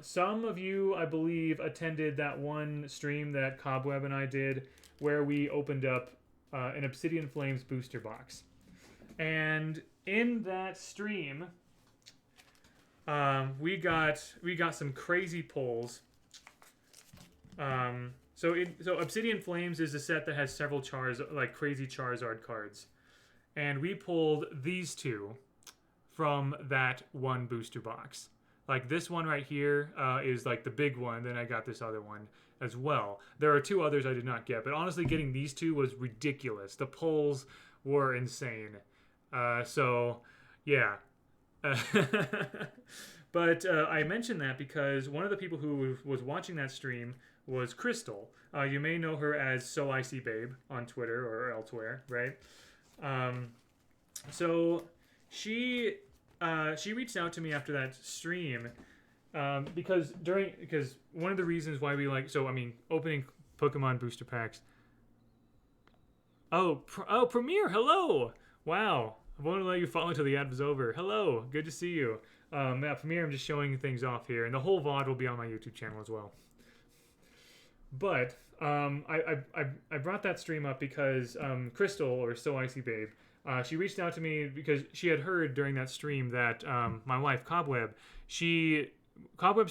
some of you, I believe, attended that one stream that Cobweb and I did where we opened up an Obsidian Flames booster box, and in that stream we got some crazy pulls. So Obsidian Flames is a set that has several like crazy Charizard cards. And we pulled these 2 from that one booster box. Like this one right here is like the big one. Then I got this other one as well. There are 2 others I did not get. But honestly, getting these 2 was ridiculous. The pulls were insane. So, yeah. But I mentioned that because one of the people who was watching that stream was Crystal. You may know her as So Icy Babe on Twitter or elsewhere, right? So she reached out to me after that stream because one of the reasons why we opening Pokemon booster packs. Oh, Premier, hello! Wow, I won't let you follow until the ad was over. Hello, good to see you. Premier, I'm just showing things off here, and the whole VOD will be on my YouTube channel as well. But I brought that stream up because Crystal, or So Icy Babe, she reached out to me because she had heard during that stream that my wife Cobweb's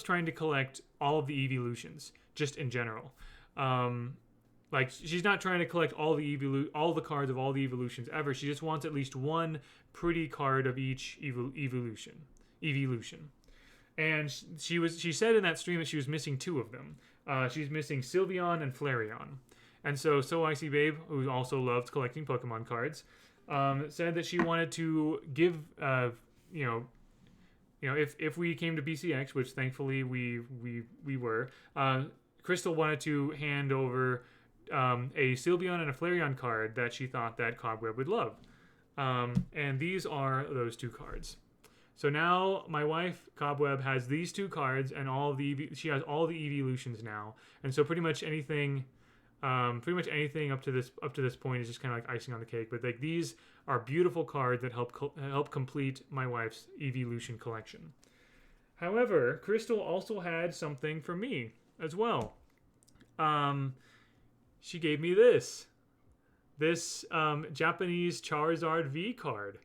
trying to collect all of the evolutions just in general. Like she's not trying to collect all the cards of all the evolutions ever. She just wants at least one pretty card of each evolution. evolution. And she said in that stream that she was missing 2 of them. She's missing Sylveon and Flareon. And so Icy Babe, who also loves collecting Pokemon cards, said that she wanted to give, if we came to BCX, which thankfully we were, Crystal wanted to hand over a Sylveon and a Flareon card that she thought that Cobweb would love. And these are those 2 cards. So now my wife Cobweb has these 2 cards, and she has all the evolutions now, and so pretty much anything up to this point is just kind of like icing on the cake. But like, these are beautiful cards that help complete my wife's evolution collection. However, Crystal also had something for me as well. She gave me this Japanese Charizard V card.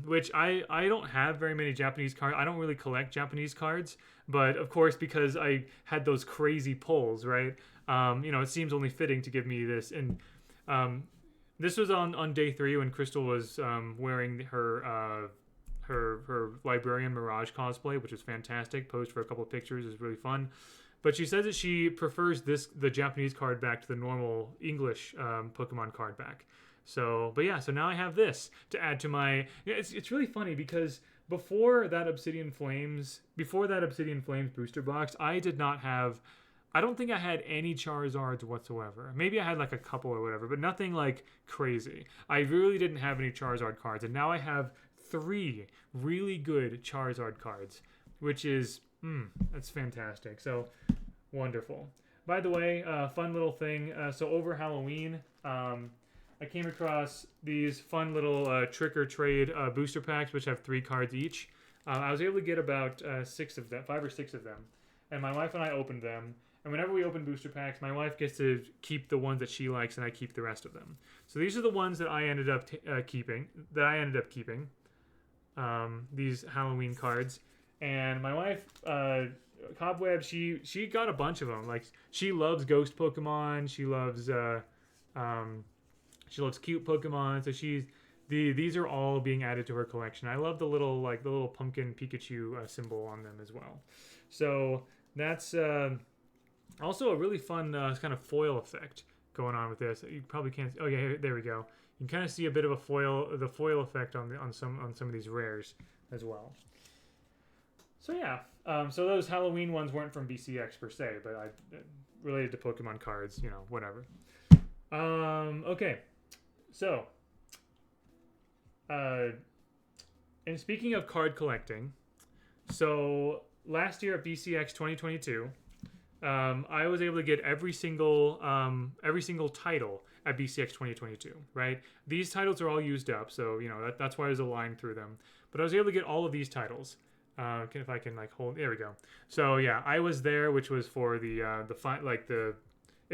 Which I don't have very many Japanese cards. I don't really collect Japanese cards, but of course, because I had those crazy pulls, right? It seems only fitting to give me this. And this was on day 3 when Crystal was wearing her Librarian Mirage cosplay, which was fantastic. Posed for a couple of pictures, is really fun. But she says that she prefers the Japanese card back to the normal English Pokemon card back. So now I have this to add to my. It's really funny because before that Obsidian Flames booster box, I don't think I had any Charizards whatsoever. Maybe I had like a couple or whatever, but nothing like crazy. I really didn't have any Charizard cards, and now I have 3 really good Charizard cards, which is that's fantastic. So wonderful. By the way, fun little thing. So over Halloween, I came across these fun little trick or trade booster packs, which have 3 cards each. I was able to get about 6 of them, 5 or 6 of them, and my wife and I opened them. And whenever we open booster packs, my wife gets to keep the ones that she likes, and I keep the rest of them. So these are the ones that I ended up keeping. These Halloween cards, and my wife, Cobweb, she got a bunch of them. Like, she loves ghost Pokemon. She loves cute Pokemon. So these are all being added to her collection. I love the little pumpkin Pikachu symbol on them as well. So that's also a really fun kind of foil effect going on with this. You probably can't. Oh yeah, there we go. You can kind of see a bit of the foil effect on some of these rares as well. So yeah, so those Halloween ones weren't from BCX per se, but I related to Pokemon cards, whatever. Okay, so and speaking of card collecting, so last year at BCX 2022, I was able to get every single title at BCX 2022. Right, these titles are all used up, so that's why there's a line through them. But I was able to get all of these titles. If I can hold, there we go. So yeah, I was there, which was for if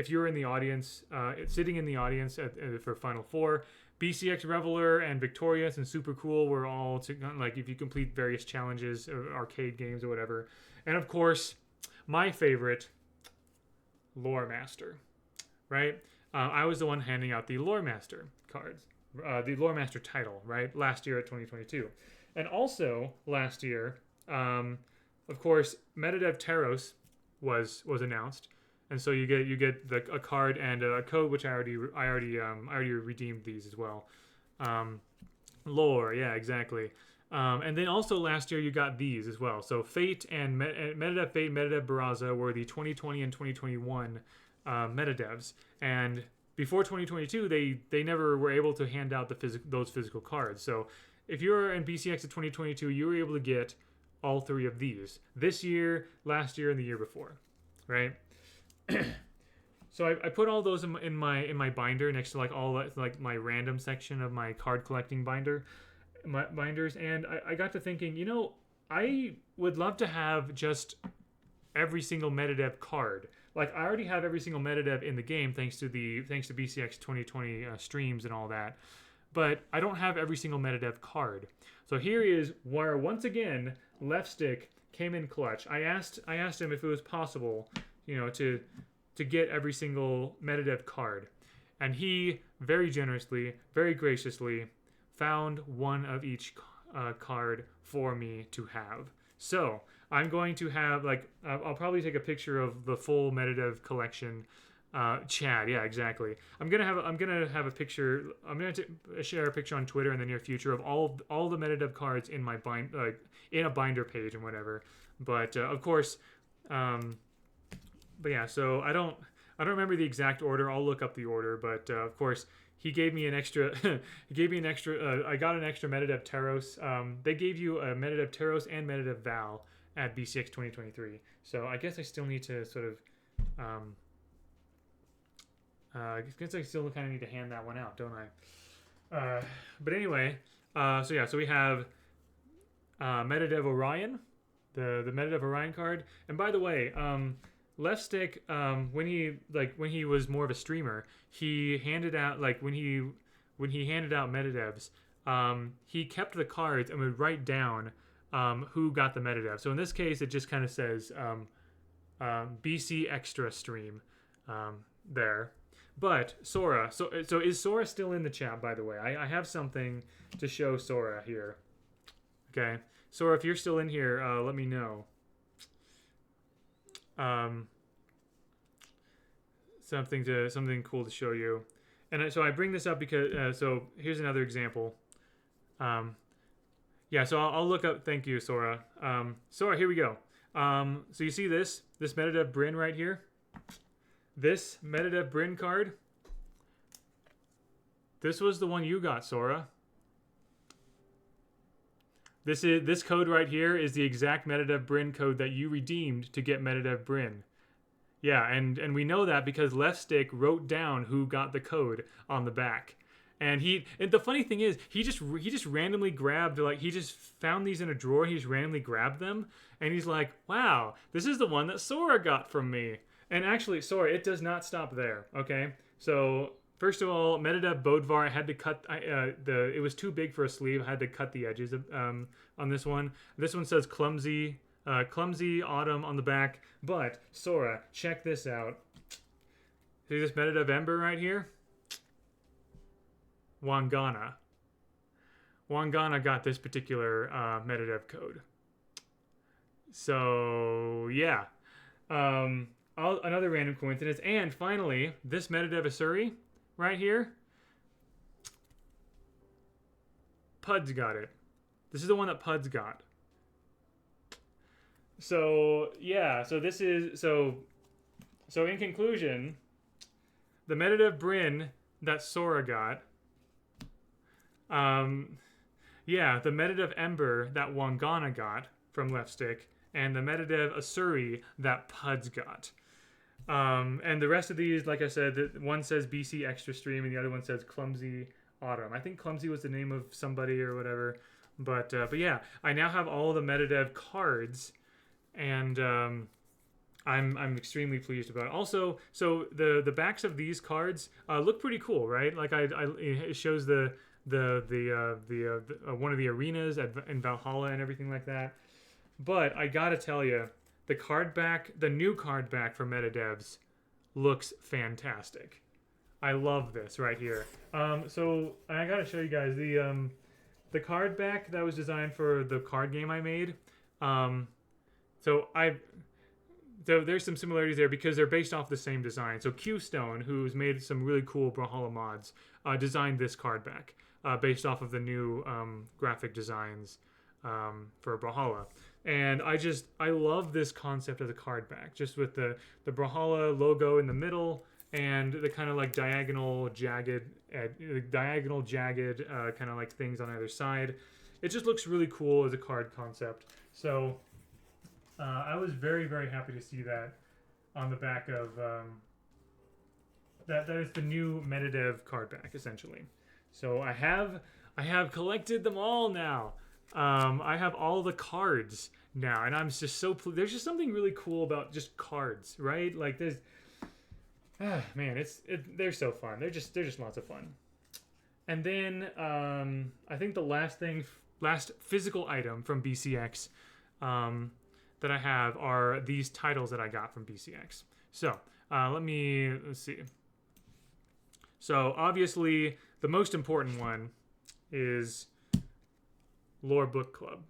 you were in the audience, sitting in the audience for Final Four, BCX Reveler and Victorious and Super Cool were all if you complete various challenges or arcade games or whatever. And of course, my favorite, Loremaster, right? I was the one handing out the Loremaster cards, the Loremaster title, right? Last year at 2022. And also last year, of course, Metadev Taros was announced, and so you get a card and a code, which I already redeemed these as well. Lore, yeah, exactly. And then also last year you got these as well. So Fate and Metadev Fate, Metadev Barraza were the 2020 and 2021 Metadevs, and before 2022 they never were able to hand out those physical cards. So if you were in BCX of 2022, you were able to get all 3 of these this year, last year, and the year before, right? So I put all those in my binder next to my random section of my card collecting binders, and I got to thinking, I would love to have just every single Metadev card. Like, I already have every single Metadev in the game thanks to BCX 2020 streams and all that. But I don't have every single Metadev card. So here is where, once again, Left Stick came in clutch. I asked him if it was possible, to get every single Metadev card. And he very generously, very graciously found one of each card for me to have. So I'm going to have, like, I'll probably take a picture of the full Meditev collection. Chad, yeah, exactly. I'm gonna have a picture. I'm gonna share a picture on Twitter in the near future of all the Meditev cards in my in a binder page and whatever. But of course, but yeah. So I don't remember the exact order. I'll look up the order. But of course, he gave me an extra. He gave me an extra. I got an extra Meditev Taros. They gave you a Meditev Taros and Meditev Val at BCX 2023. So I guess I still need to sort of. I guess I still kind of need to hand that one out, don't I? But anyway, so yeah, so we have Meditev Orion, the Meditev Orion card. And by the way, Left Stick, when he was more of a streamer, he handed out, like, when he handed out Meditevs, he kept the cards and would write down who got the Meditev. So in this case, it just kind of says BC Extra Stream there. But Sora, so is Sora still in the chat, by the way? I have something to show Sora here. Okay, Sora, if you're still in here, let me know. Something cool to show you. And so I bring this up because so here's another example. Yeah, so I'll look up. Thank you, Sora. Sora, here we go. So you see this Meditev Bryn right here. This Meditev Bryn card, this was the one you got, Sora. This code right here is the exact Meditev Bryn code that you redeemed to get Meditev Bryn. Yeah, and we know that because Left Stick wrote down who got the code on the back. And the funny thing is, he just randomly grabbed, like, he just found these in a drawer, he just randomly grabbed them, and he's like, wow, this is the one that Sora got from me. And actually, sorry, it does not stop there, okay? So, first of all, Meditev Bodvar, I had to cut, it was too big for a sleeve, I had to cut the edges on this one. This one says Clumsy Autumn on the back, but, Sora, check this out. See this Meditev Ember right here? Wangana. Wangana got this particular Meditev code. So, yeah. Another random coincidence. And finally, this Meditev Asuri right here, Puds got it. This is the one that Puds got. So yeah, so this is so in conclusion, the Meditev Bryn that Sora got, yeah, the Meditev Ember that Wangana got from Left Stick, and the Meditev Asuri that Puds got. And the rest of these, like I said, one says BC Extra Stream and the other one says Clumsy Autumn. I think Clumsy was the name of somebody or whatever. But yeah, I now have all the Meditev cards, and I'm extremely pleased about it. Also, so the backs of these cards look pretty cool, right? Like it shows the one of the arenas in Brawlhalla and everything like that. But I gotta tell you, the new card back for Meditevs looks fantastic. I love this right here. So I gotta show you guys the card back that was designed for the card game I made. So there's some similarities there because they're based off the same design. So Q-Stone, who's made some really cool Brawlhalla mods, designed this card back based off of the new graphic designs for Brawlhalla. And I love this concept of the card back, just with the Brawlhalla logo in the middle and the kind of like diagonal jagged kind of like things on either side. It just looks really cool as a card concept. So I was very, very happy to see that on the back of that is the new Meditev card back, essentially. So I have collected them all now. I have all the cards now, and I'm just so there's just something really cool about just cards, right? Like there's man, they're so fun. They're just lots of fun. And then I think the last physical item from BCX that I have are these titles that I got from BCX. So let's see. So obviously the most important one is Lore Book Club.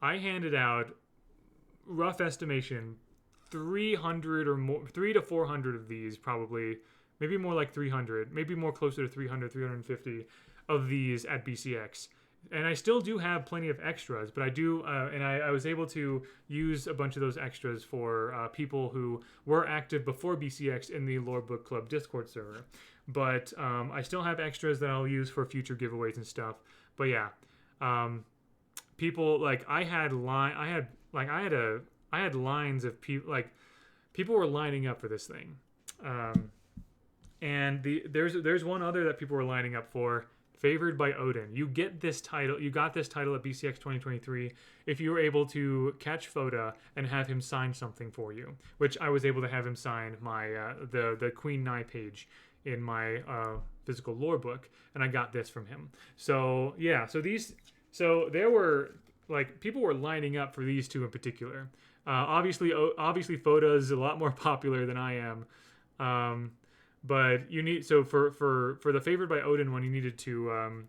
I handed out, rough estimation, 300 or more, 3 to 400 of these probably, maybe more like 300, maybe more closer to 300, 350 of these at BCX. And I still do have plenty of extras, but I do, and I was able to use a bunch of those extras for people who were active before BCX in the Lore Book Club Discord server. But I still have extras that I'll use for future giveaways and stuff. But yeah, people like I had lines of people, like people were lining up for this thing, and there's one other that people were lining up for. Favored by Odin. You get this title. You got this title at BCX 2023 if you were able to catch Foda and have him sign something for you, which I was able to have him sign my the Queen Nye page in my physical lore book, and I got this from him. So yeah, so there were like people were lining up for these two in particular. Obviously Foda is a lot more popular than I am. But you need, so for the Favored by Odin one, you needed to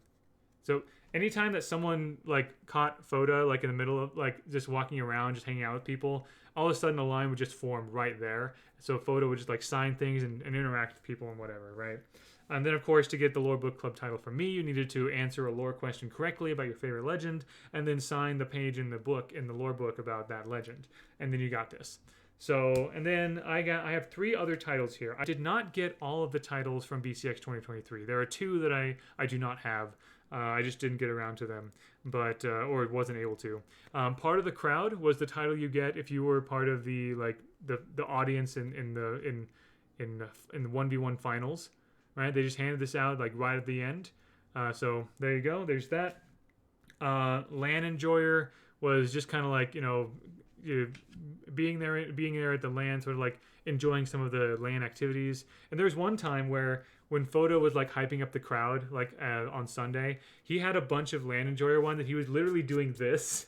so anytime that someone like caught Foda like in the middle of like just walking around, just hanging out with people, all of a sudden a line would just form right there. So Foda would just like sign things and interact with people and whatever, right? And then of course to get the Lore Book Club title from me, you needed to answer a lore question correctly about your favorite legend, and then sign the page in the book, in the lore book, about that legend, and then you got this. So, and then I have 3 other titles here. I did not get all of the titles from BCX 2023. There are 2 that I do not have. I just didn't get around to them, but or wasn't able to. Part of the crowd was the title you get if you were part of the like the audience in the 1v1 finals, right? They just handed this out like right at the end. So there you go. There's that. LAN Enjoyer was just kind of like, being there at the LAN, sort of like enjoying some of the LAN activities. And there was one time where when Foda was like hyping up the crowd, like on Sunday, he had a bunch of LAN Enjoyer one that he was literally doing this,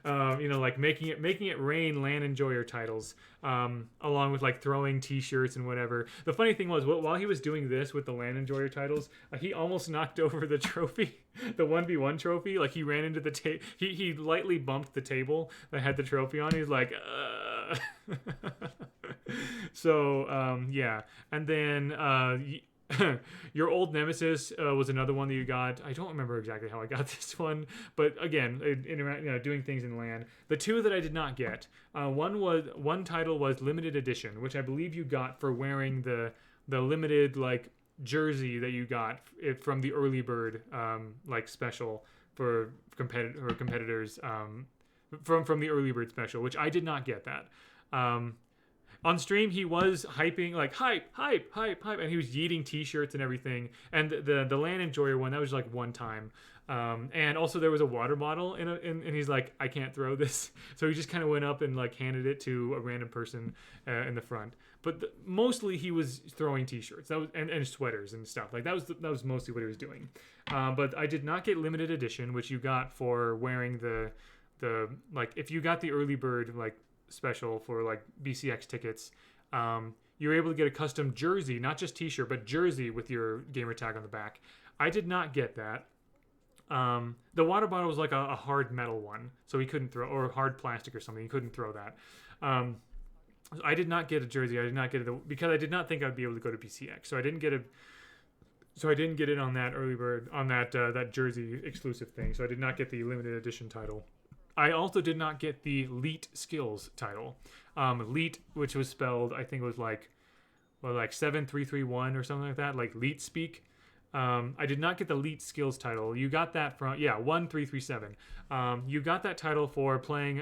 like making it rain LAN Enjoyer titles, along with like throwing T-shirts and whatever. The funny thing was, while he was doing this with the LAN Enjoyer titles, he almost knocked over the trophy, the 1v1 trophy. Like he ran into the table, he lightly bumped the table that had the trophy on. He's like, So yeah, and then your old nemesis was another one that you got. I don't remember exactly how I got this one, but again, doing things in LAN. The 2 that I did not get, one title was limited edition, which I believe you got for wearing the limited like jersey that you got from the early bird like special for competitors from the early bird special, which I did not get that. On stream, he was hyping, like, hype, and he was yeeting T-shirts and everything. And the LAN Enjoyer one, that was like one time. And also there was a water bottle, and he's like, I can't throw this. So he just kind of went up and like handed it to a random person in the front. But mostly he was throwing T-shirts and sweaters and stuff. Like that was mostly what he was doing. But I did not get limited edition, which you got for wearing the like, if you got the early bird like special for like BCX tickets, you were able to get a custom jersey, not just T-shirt, but jersey with your gamer tag on the back. I did not get that. The water bottle was like a hard metal one, so he couldn't throw, or hard plastic or something. He couldn't throw that. I did not get a jersey. I did not get it because I did not think I'd be able to go to BCX. So I didn't get it on that early bird, on that jersey exclusive thing. So I did not get the limited edition title. I also did not get the Leet Skills title. Leet, which was spelled, I think it was like 7331 or something like that, like Leet speak. I did not get the Leet Skills title. You got that from 1337. You got that title for playing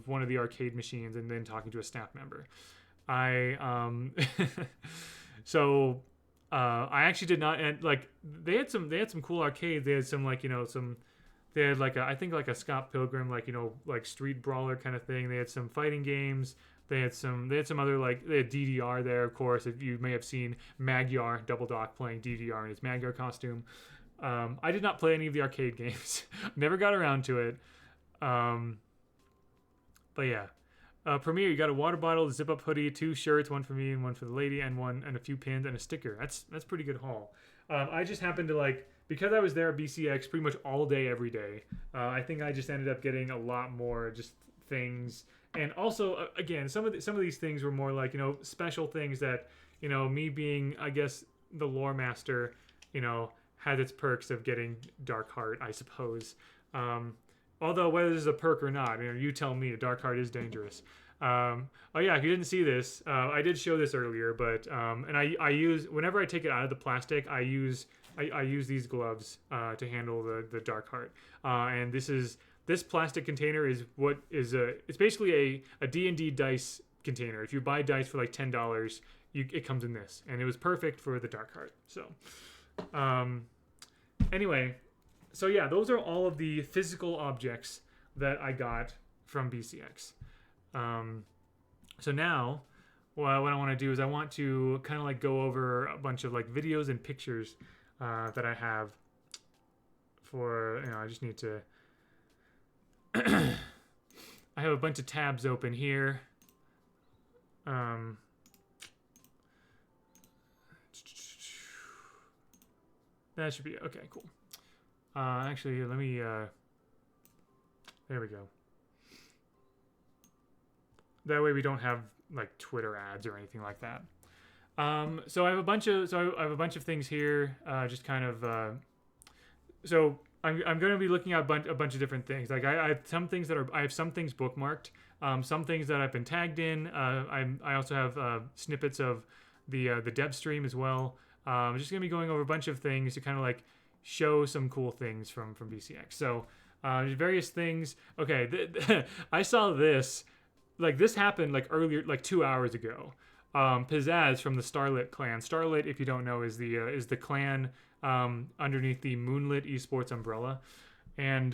one of the arcade machines and then talking to a staff member. I actually did not, and like they had some cool arcades. They had some like they had like I think like a Scott Pilgrim, like like street brawler kind of thing. They had some fighting games. They had some other, like, they had DDR there, of course. If you may have seen Magyar Double Dock playing DDR in his Magyar costume. I did not play any of the arcade games. Never got around to it. But yeah. Premier, you got a water bottle, a zip-up hoodie, 2 shirts, one for me and one for the lady, and a few pins and a sticker. That's pretty good haul. I just happened to like because I was there at BCX pretty much all day, every day, I think I just ended up getting a lot more just things. And also, again, some of these things were more like, special things that, me being, I guess, the lore master, had its perks of getting Dark Heart, I suppose. Although whether this is a perk or not, you tell me. Dark Heart is dangerous. Oh yeah, if you didn't see this, I did show this earlier, but and I use, whenever I take it out of the plastic, I use these gloves to handle the Dark Heart. And this plastic container is what is it's basically a D&D dice container. If you buy dice for like $10, it comes in this, and it was perfect for the Dark Heart. So anyway, so yeah, those are all of the physical objects that I got from BCX. So now what I want to do is I want to kind of like go over a bunch of like videos and pictures that I have for, I just need to I have a bunch of tabs open here. That should be okay. Cool. Actually, let me there we go. That way we don't have like Twitter ads or anything like that. So I have a bunch of things here. Just kind of. So I'm going to be looking at a bunch of different things. Like I have some things I have some things bookmarked. Some things that I've been tagged in. I also have snippets of the dev stream as well. I'm just going to be going over a bunch of things to kind of like show some cool things from BCX. So various things. Okay, I saw this. Like this happened like earlier, like 2 hours ago. Pizzazz from the Starlit clan. Starlit, if you don't know, is the clan underneath the Moonlit Esports umbrella. And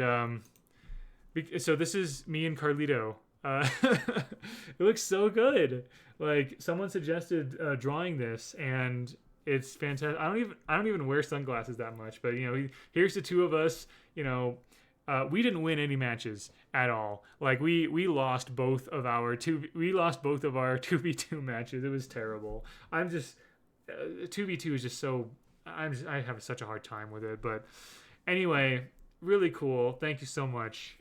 so this is me and Carlito. It looks so good. Like someone suggested drawing this, and it's fantastic. I don't even wear sunglasses that much, but here's the two of us. We didn't win any matches at all. Like we lost both of our 2v2 matches. It was terrible. I'm just 2v2 is just so I have such a hard time with it. But anyway, really cool. Thank you so much,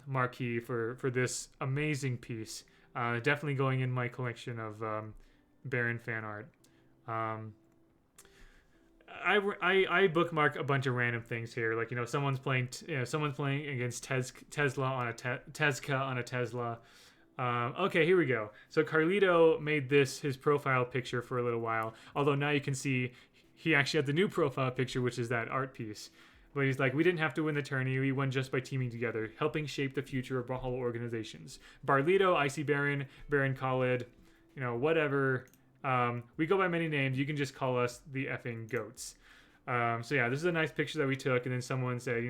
Marquis, for this amazing piece. Definitely going in my collection of Baron fan art. I bookmark a bunch of random things here, like someone's playing against Tesla on a Tezca on a Tesla. Okay, here we go. So Carlito made this his profile picture for a little while, although now you can see he actually had the new profile picture, which is that art piece. But he's like, we didn't have to win the tourney, we won just by teaming together, helping shape the future of Brawlhalla organizations. Barlito, Icy Baron, Baron Khalid, whatever. We go by many names. You can just call us the effing goats. So yeah, this is a nice picture that we took, and then someone said,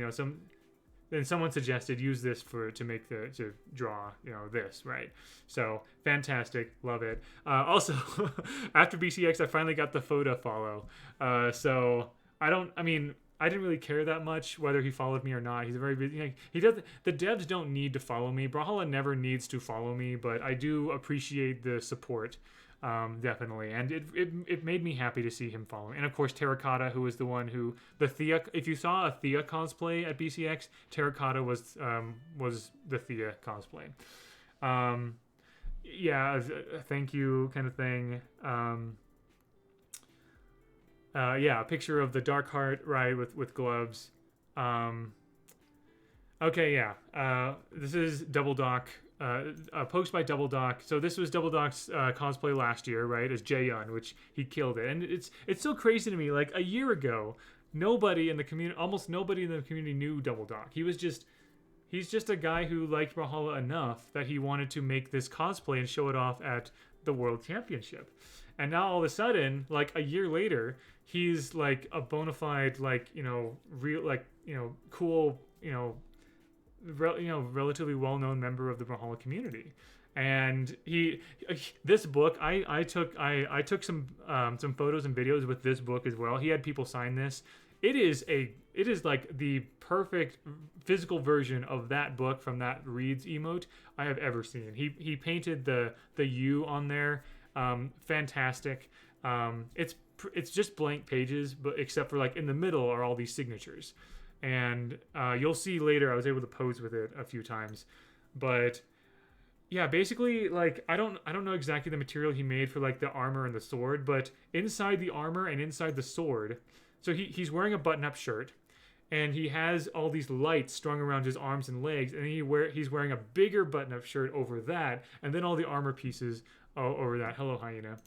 someone suggested use this to draw, this, right? So fantastic, love it. Also, after BCX, I finally got the photo follow. So I didn't really care that much whether he followed me or not. He's a very busy. He doesn't. The devs don't need to follow me. Brawlhalla never needs to follow me, but I do appreciate the support. Definitely, and it made me happy to see him following. And of course, Terracotta, who was the one who Thea. If you saw a Thea cosplay at BCX, Terracotta was the Thea cosplay. Yeah, thank you, kind of thing. Yeah, a picture of the Dark Heart, right, with gloves. Okay, yeah. This is Double Doc. A post by Double Doc. So this was Double Doc's cosplay last year, right, as Jaehyun, which he killed it. And it's so crazy to me. Like a year ago, almost nobody in the community knew Double Doc. He's just a guy who liked Brawlhalla enough that he wanted to make this cosplay and show it off at the World Championship. And now all of a sudden, like a year later, he's like a bona fide, cool, relatively well-known member of the Brawlhalla community. And this book, I took some photos and videos with this book as well. He had people sign this. It is like the perfect physical version of that book from that Reads emote I have ever seen. He painted the U on there. Fantastic. It's it's just blank pages, but except for like in the middle are all these signatures, and you'll see later I was able to pose with it a few times, but yeah, basically like I don't know exactly the material he made for like the armor and the sword, but inside the armor and inside the sword, so he's wearing a button-up shirt, and he has all these lights strung around his arms and legs, and he's wearing a bigger button-up shirt over that, and then all the armor pieces over that. Hello, hyena.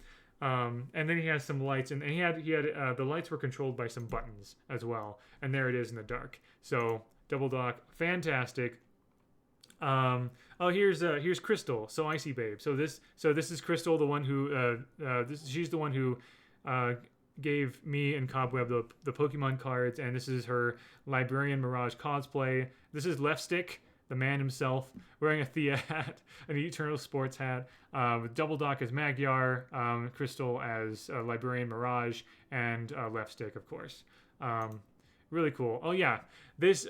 And then he has some lights, and he had the lights were controlled by some buttons as well, and there it is in the dark. So Double Dock, fantastic. Oh, here's Crystal. So Icy Babe. So this is Crystal, the one who she's the one who gave me and Cobweb the Pokemon cards, and this is her Librarian Mirage cosplay. This is Left Stick, the man himself, wearing a Thea hat, an Eternal Sports hat, with Double Dock as Magyar, Crystal as Librarian Mirage, and Left Stick, of course. Really cool. Oh yeah, this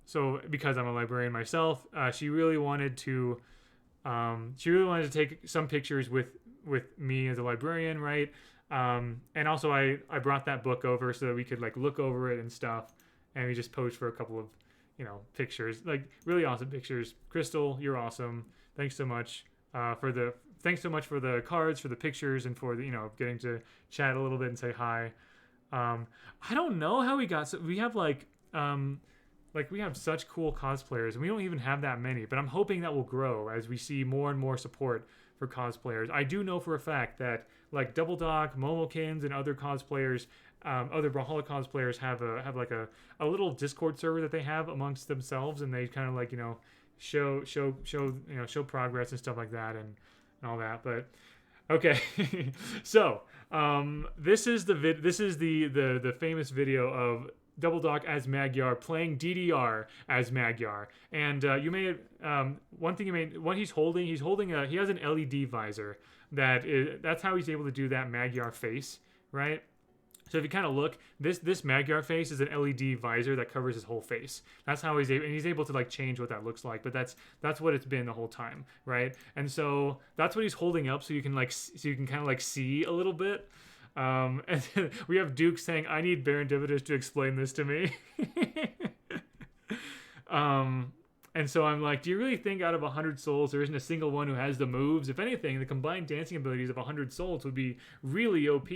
so because I'm a librarian myself, she really wanted to take some pictures with me as a librarian, right? And also I brought that book over so that we could like look over it and stuff, and we just posed for a couple of pictures, like really awesome pictures. Crystal, you're awesome. Thanks so much for the cards, for the pictures, and for the getting to chat a little bit and say hi. I don't know how we got so we have we have such cool cosplayers, and we don't even have that many, but I'm hoping that will grow as we see more and more support for cosplayers. I do know for a fact that like Double Dock, Momokins, and other cosplayers, other Brawlhalla cosplayers have a little Discord server that they have amongst themselves, and they kind of like show progress and stuff like that and all that. But okay, so this is the famous video of Double Dock as Magyar playing DDR as Magyar, and you may what he's holding he has an LED visor that's how he's able to do that Magyar face, right? So if you kind of look, this Magyar face is an LED visor that covers his whole face. That's how he's able to like change what that looks like. But that's what it's been the whole time, right? And so that's what he's holding up, so you can kind of like see a little bit. And then we have Duke saying, "I need Baron Dividus to explain this to me." And so I'm like, do you really think out of 100 souls there isn't a single one who has the moves? If anything, the combined dancing abilities of 100 souls would be really OP.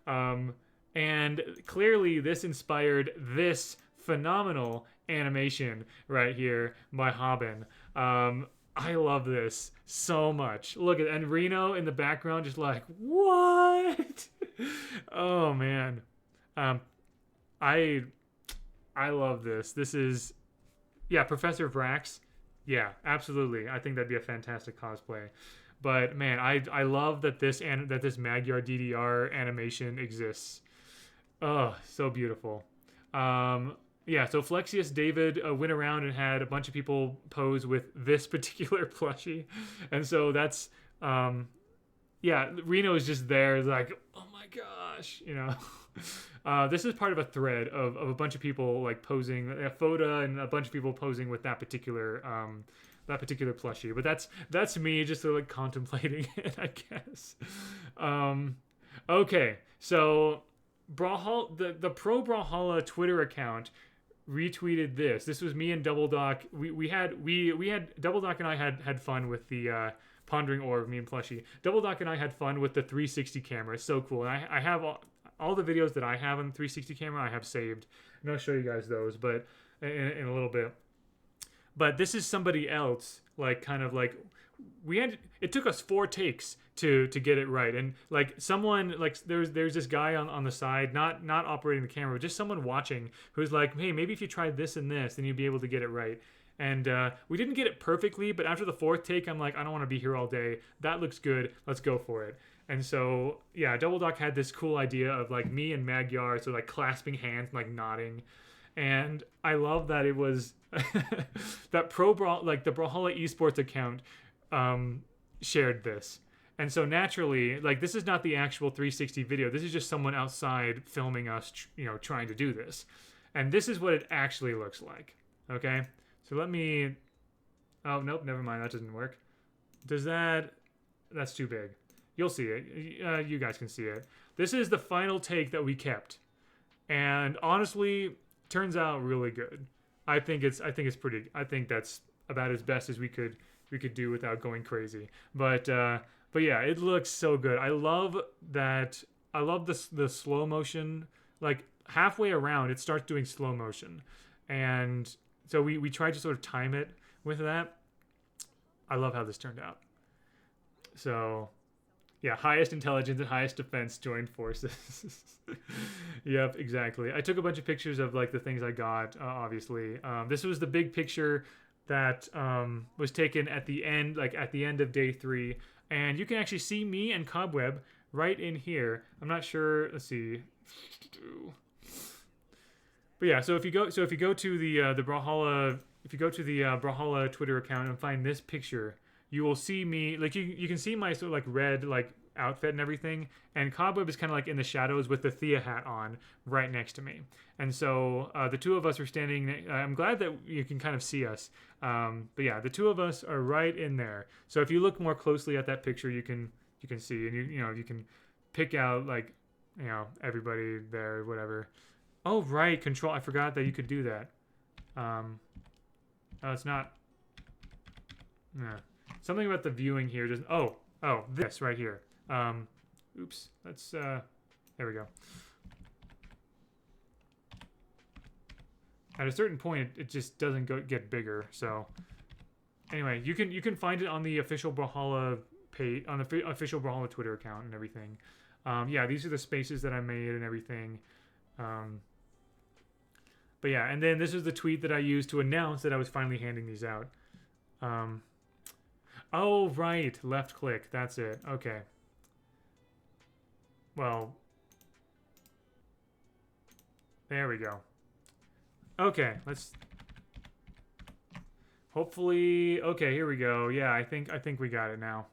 And clearly this inspired this phenomenal animation right here by Haben. I love this so much. Look at, and Reno in the background just like, what? Oh man. I love this. This is, yeah, Professor Vrax. Yeah, absolutely. I think that'd be a fantastic cosplay. But man, I love that this Magyar DDR animation exists. Oh, so beautiful. Yeah, so Flexius David went around and had a bunch of people pose with this particular plushie. And so that's, yeah, Reno is just there like, oh my gosh, this is part of a thread of a bunch of people like posing, Foda and a bunch of people posing with that particular plushie. But that's me just like contemplating it, I guess. Okay, so Brawlhalla, the Pro Brawlhalla Twitter account retweeted this. This was me and Double Dock. We had Double Dock and I had fun with the Pondering Orb, me and Plushie. Double Dock and I had fun with the 360 camera. It's so cool. And I have all the videos that I have on the 360 camera I have saved. And I'll show you guys those, but in a little bit. But this is somebody else, like kind of like it took us 4 takes to get it right, and like someone like there's this guy on the side, not operating the camera, but just someone watching who's like, hey, maybe if you tried this and this, then you'd be able to get it right. And we didn't get it perfectly, but after the 4th take, I'm like, I don't want to be here all day. That looks good. Let's go for it. And so yeah, Double Dock had this cool idea of like me and Magyar, so like clasping hands, and, like nodding. And I love that it was that like the Brawlhalla esports account shared this. And so naturally, like this is not the actual 360 video. This is just someone outside filming us, trying to do this. And this is what it actually looks like. Okay. So let me, oh, nope, never mind. That doesn't work. That's too big. You'll see it. You guys can see it. This is the final take that we kept, and honestly, turns out really good. I think it's pretty. I think that's about as best as we could do without going crazy. But yeah, it looks so good. I love that. I love the slow motion. Like halfway around, it starts doing slow motion, and so we tried to sort of time it with that. I love how this turned out. So yeah, highest intelligence and highest defense joined forces. Yep, exactly. I took a bunch of pictures of like the things I got. Obviously, this was the big picture that was taken at the end, like at the end of day 3, and you can actually see me and Cobweb right in here. I'm not sure. Let's see. But yeah, so if you go to the Brawlhalla, if you go to the Brawlhalla Twitter account and find this picture, you will see me, like you can see my sort of like red like outfit and everything, and Cobweb is kind of like in the shadows with the Thea hat on right next to me. And so the two of us are standing. I'm glad that you can kind of see us. But yeah, the two of us are right in there. So if you look more closely at that picture, you can see, and you can pick out like everybody there, whatever. Oh right, control. I forgot that you could do that. Oh, it's not. Nah. Something about the viewing here doesn't. Oh, this right here. Oops. Let's. There we go. At a certain point, it just doesn't get bigger. So, anyway, you can find it on the official Brawlhalla page, on the official Brawlhalla Twitter account and everything. Yeah, these are the spaces that I made and everything. But yeah, and then this is the tweet that I used to announce that I was finally handing these out. Oh, right. Left click. That's it. Okay. Well, there we go. Okay, let's... Hopefully... Okay, here we go. Yeah, I think we got it now.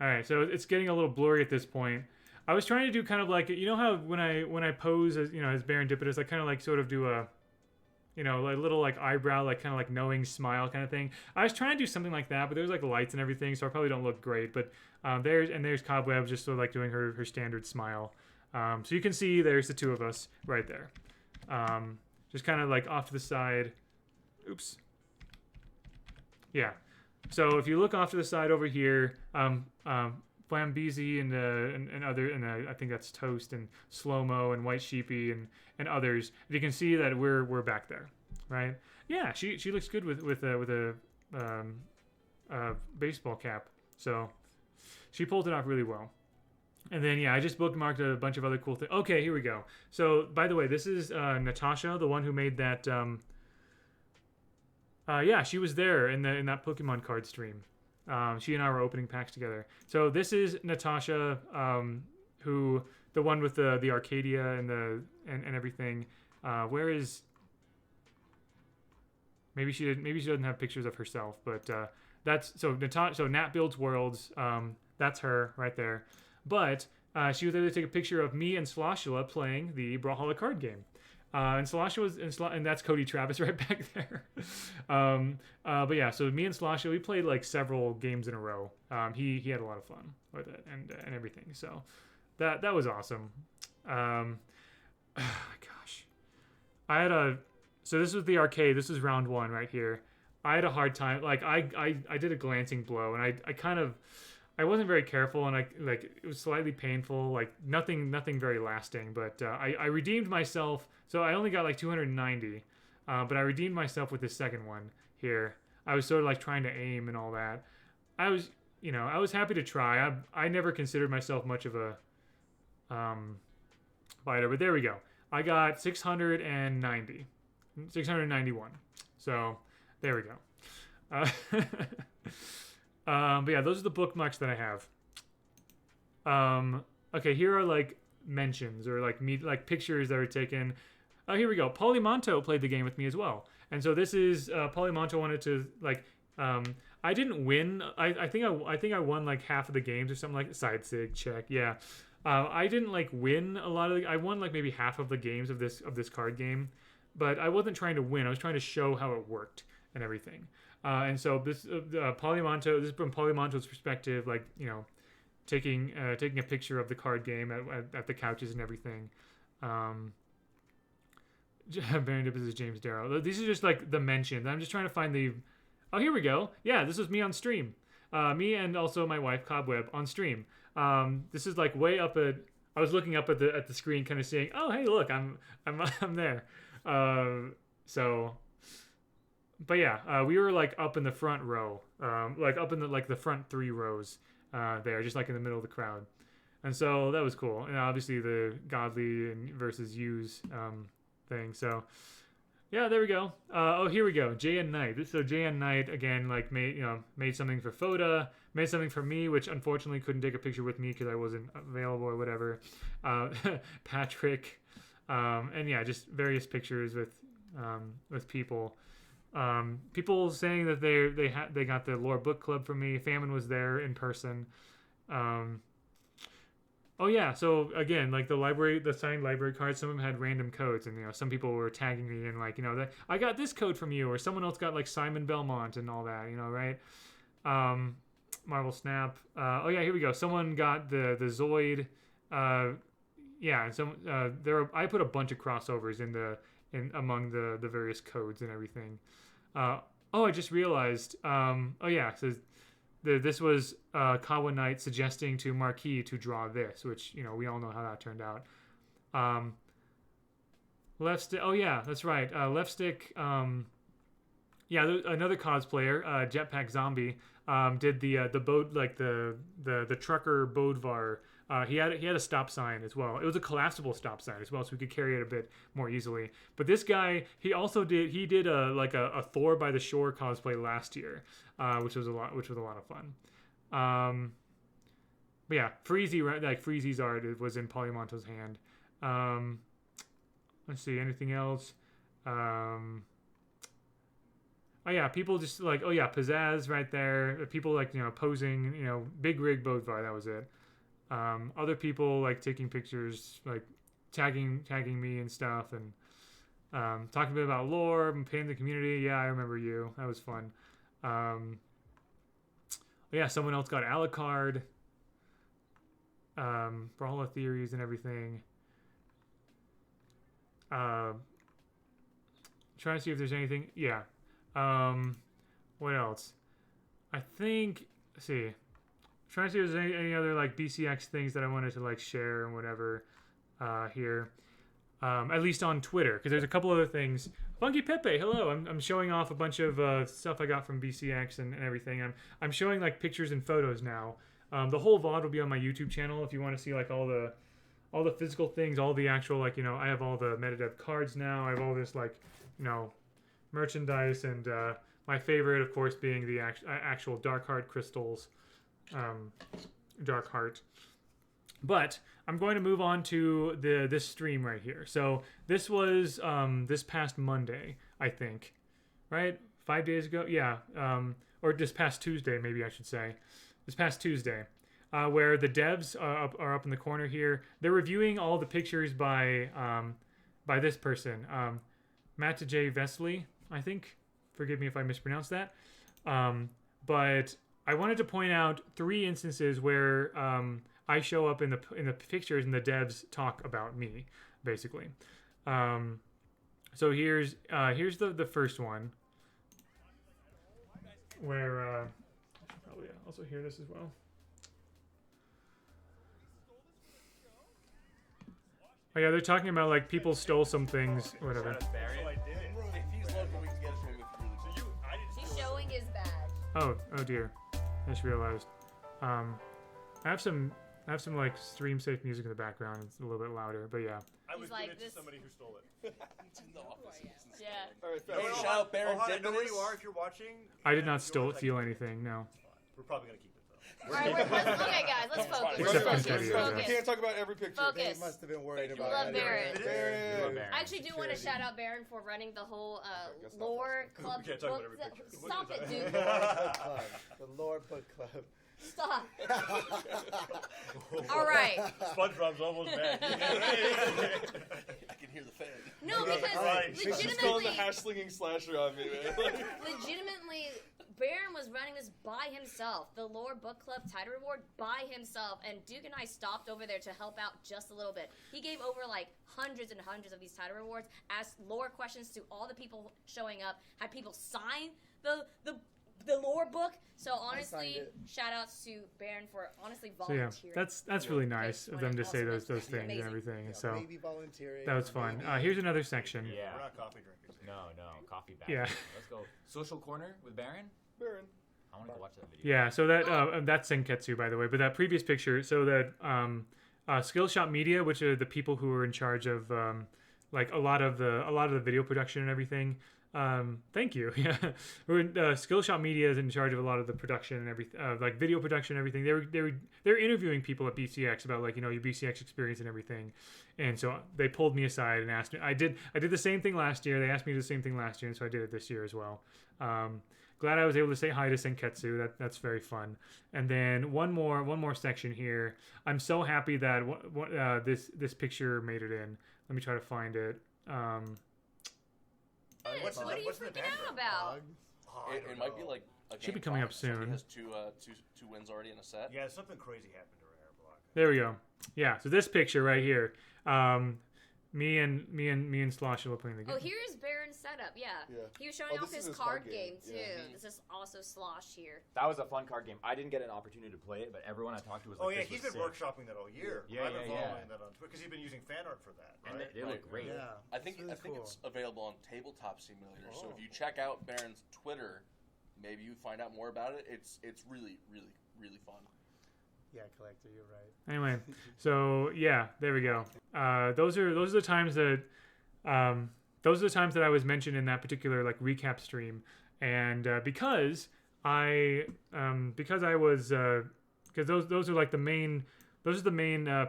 Alright, so it's getting a little blurry at this point. I was trying to do kind of like... You know how when I pose as, as Barendipitous, I kind of like sort of do a... like little like eyebrow, like kind of like knowing smile kind of thing. I was trying to do something like that, but there's like lights and everything, so I probably don't look great. But there's Cobweb just sort of like doing her standard smile. So you can see there's the two of us right there. Just kind of like off to the side. Oops. Yeah. So if you look off to the side over here, Flambeezy and other, I think that's Toast and Slow-Mo and White Sheepy and others. You can see that we're back there, right? Yeah, she looks good with a baseball cap. So she pulled it off really well. And then yeah, I just bookmarked a bunch of other cool things. Okay, here we go. So by the way, this is Natasha, the one who made that. Yeah, she was there in that Pokemon card stream. She and I were opening packs together. So this is Natasha, who the one with the Arcadia and everything. Where is? Maybe she doesn't have pictures of herself, but that's so Natasha. So Nat Builds Worlds. That's her right there. But she was there to take a picture of me and Sloshula playing the Brawlhalla card game. And Sloshula was and that's Cody Travis right back there. But yeah, so me and Sloshula, we played like several games in a row. He had a lot of fun with it and everything. So that was awesome. Oh my gosh, so this was the arcade. This was round 1 right here. I had a hard time. Like I did a glancing blow, and I wasn't very careful, and it was slightly painful. Like nothing very lasting. But I redeemed myself. So I only got like 290, but I redeemed myself with the second one here. I was sort of like trying to aim and all that. I was happy to try. I never considered myself much of a fighter, but there we go. I got 691. So there we go. But yeah, those are the bookmarks that I have. Okay, here are like mentions or like pictures that were taken. Oh, here we go. Polymonto played the game with me as well, and so this is Polymonto wanted to like. I didn't win. I think I won like half of the games or something like side sig check. Yeah, I didn't like win a lot of. I won like maybe half of the games of this card game, but I wasn't trying to win. I was trying to show how it worked. and everything. And so this Polymonto, this is from Polymonto's perspective, like, you know, taking a picture of the card game at the couches and everything. Baron Dippers is James Darrow. These are just like the mentions. I'm just trying to find the. Oh, here we go. Yeah, this was me on stream. Me and also my wife Cobweb on stream. This is like way up at. I was looking up at the screen, kind of saying, "Oh, hey, look, I'm there." So, but yeah, we were like up in the front row, like up in the front 3 rows there, just like in the middle of the crowd, and so that was cool. And obviously the godly and versus use thing. So yeah, there we go. Oh, here we go. JN Knight. So JN Knight again, like made something for Foda, made something for me, which unfortunately couldn't take a picture with me because I wasn't available or whatever. Patrick, and yeah, just various pictures with people. People saying that they got the Lore Book Club from me. Famine was there in person. Oh yeah, so again, like the signed library cards, some of them had random codes, and some people were tagging me in like, that I got this code from you, or someone else got like Simon Belmont and all that, right? Marvel Snap. Oh yeah, here we go. Someone got the Zoid. Yeah, I put a bunch of crossovers in among the various codes and everything. I just realized. Oh yeah, so this was Kawa Knight suggesting to Marquis to draw this, which we all know how that turned out. Left stick. Oh yeah, that's right. Left stick. Yeah, another cosplayer, Jetpack Zombie, did the boat, like the trucker Bodvar. He had a stop sign as well. It was a collapsible stop sign as well, so we could carry it a bit more easily. But this guy, he did a Thor by the Shore cosplay last year, which was a lot of fun. But yeah, Freezy's art was in Polymonto's hand. Let's see, anything else? Oh yeah, people just like, oh yeah, Pizzazz right there. People like, posing, Big Rig Bodvar, that was it. Other people like taking pictures, like tagging me and stuff, and talking a bit about lore and paying the community. Yeah, I remember you. That was fun. Yeah, someone else got Alucard, Brawlhalla theories and everything. Trying to see if there's anything. Yeah. What else? I think. Let's see. Trying to see if there's any other like BCX things that I wanted to like share and whatever here. At least on Twitter, because there's a couple other things. Funky Pepe, hello. I'm showing off a bunch of stuff I got from BCX and everything. I'm showing like pictures and photos now. The whole VOD will be on my YouTube channel if you want to see like all the physical things, all the actual like I have all the MetaDev cards now. I have all this like merchandise, and my favorite of course being the actual Darkheart crystals. Darkheart. But I'm going to move on to this stream right here. So this was this past Monday, I think, right? 5 days ago, yeah, or this past Tuesday, maybe I should say, this past Tuesday, where the devs are up in the corner here. They're reviewing all the pictures by this person, Matt J. Vesley, I think. Forgive me if I mispronounced that, but I wanted to point out 3 instances where I show up in the pictures and the devs talk about me, basically. So here's the first one, where I should probably also hear this as well. Oh yeah, they're talking about like people stole some things, whatever. He's showing his badge. Oh dear. I just realized. I have some like stream safe music in the background. It's a little bit louder, but yeah. I was like giving it to somebody who stole it. It's in the office. Yeah. All right, Hey, shout out Baron I know where Dippers. you are if you're watching. I did not steal anything. No. We're probably gonna keep it though. Alright, okay guys, let's focus. Except for Let's this video, focus. We can't talk about every picture. Focus. They must have been worried We about love Baron. Baron. I actually do want to shout out Baron for running the whole lore club. We can't talk about every picture. Stop it, dude. The Lore Book Club. Stop. All right. SpongeBob's almost back. I can hear the fan. No, Yeah, because right. She's She's calling the legitimately, hash slinging slasher on me, man. legitimately, Baron was running this by himself. The Lore Book Club title reward by himself, and Duke and I stopped over there to help out just a little bit. He gave over like hundreds and hundreds of these title rewards, asked lore questions to all the people showing up, had people sign the lore book. So honestly, signed it. shout outs to Baron for honestly So yeah, volunteering. that's really nice of them to say those Awesome. things Amazing. and everything. Yeah, So baby volunteering. that was fun. Baby. Here's another section. Yeah. We're not coffee drinkers. No, coffee bag. Yeah. Let's go. Social corner with Baron. Baron. I want to go watch that video. Yeah, so that's Senketsu, by the way. But that previous picture, so that Skillshop Media, which are the people who are in charge of like a lot of the video production and everything. Thank you. Yeah, Skillshop Media is in charge of a lot of the production and everything, like video production and everything. They're interviewing people at BCX about like your BCX experience and everything, and so they pulled me aside and asked me. I did the same thing last year. They asked me to do the same thing last year, and so I did it this year as well. Glad I was able to say hi to Senketsu. That's very fun. And then one more section here. I'm so happy that this picture made it in. Let me try to find it. What's What are you in the freaking background? out about? Oh, I It don't might be know. like a Should be game coming up five. Somebody soon. has two wins already in a set. Yeah, something crazy happened to Rare Block. There we go. Yeah. So this picture right here. Me and Slosh are playing the game. Oh, here's Baron's setup. Yeah. Yeah. He was showing Oh, off this his is his card card game game. too. Yeah. This is also Slosh here. That was a fun card game. I didn't get an opportunity to play it, but everyone I talked to was like, Oh yeah, this he's was been sick. workshopping that all year. Yeah, I've been yeah, yeah. following that on Twitter because he's been using fan art for that. And Right? they look great. Yeah. I think It's really it's cool. available on Tabletop Simulator. So Oh. if you check out Baron's Twitter, maybe you find out more about it. It's really fun. Yeah, collector, you're right. Anyway, so yeah, there we go. Those are the times that I was mentioned in that particular like recap stream, and because those are like the main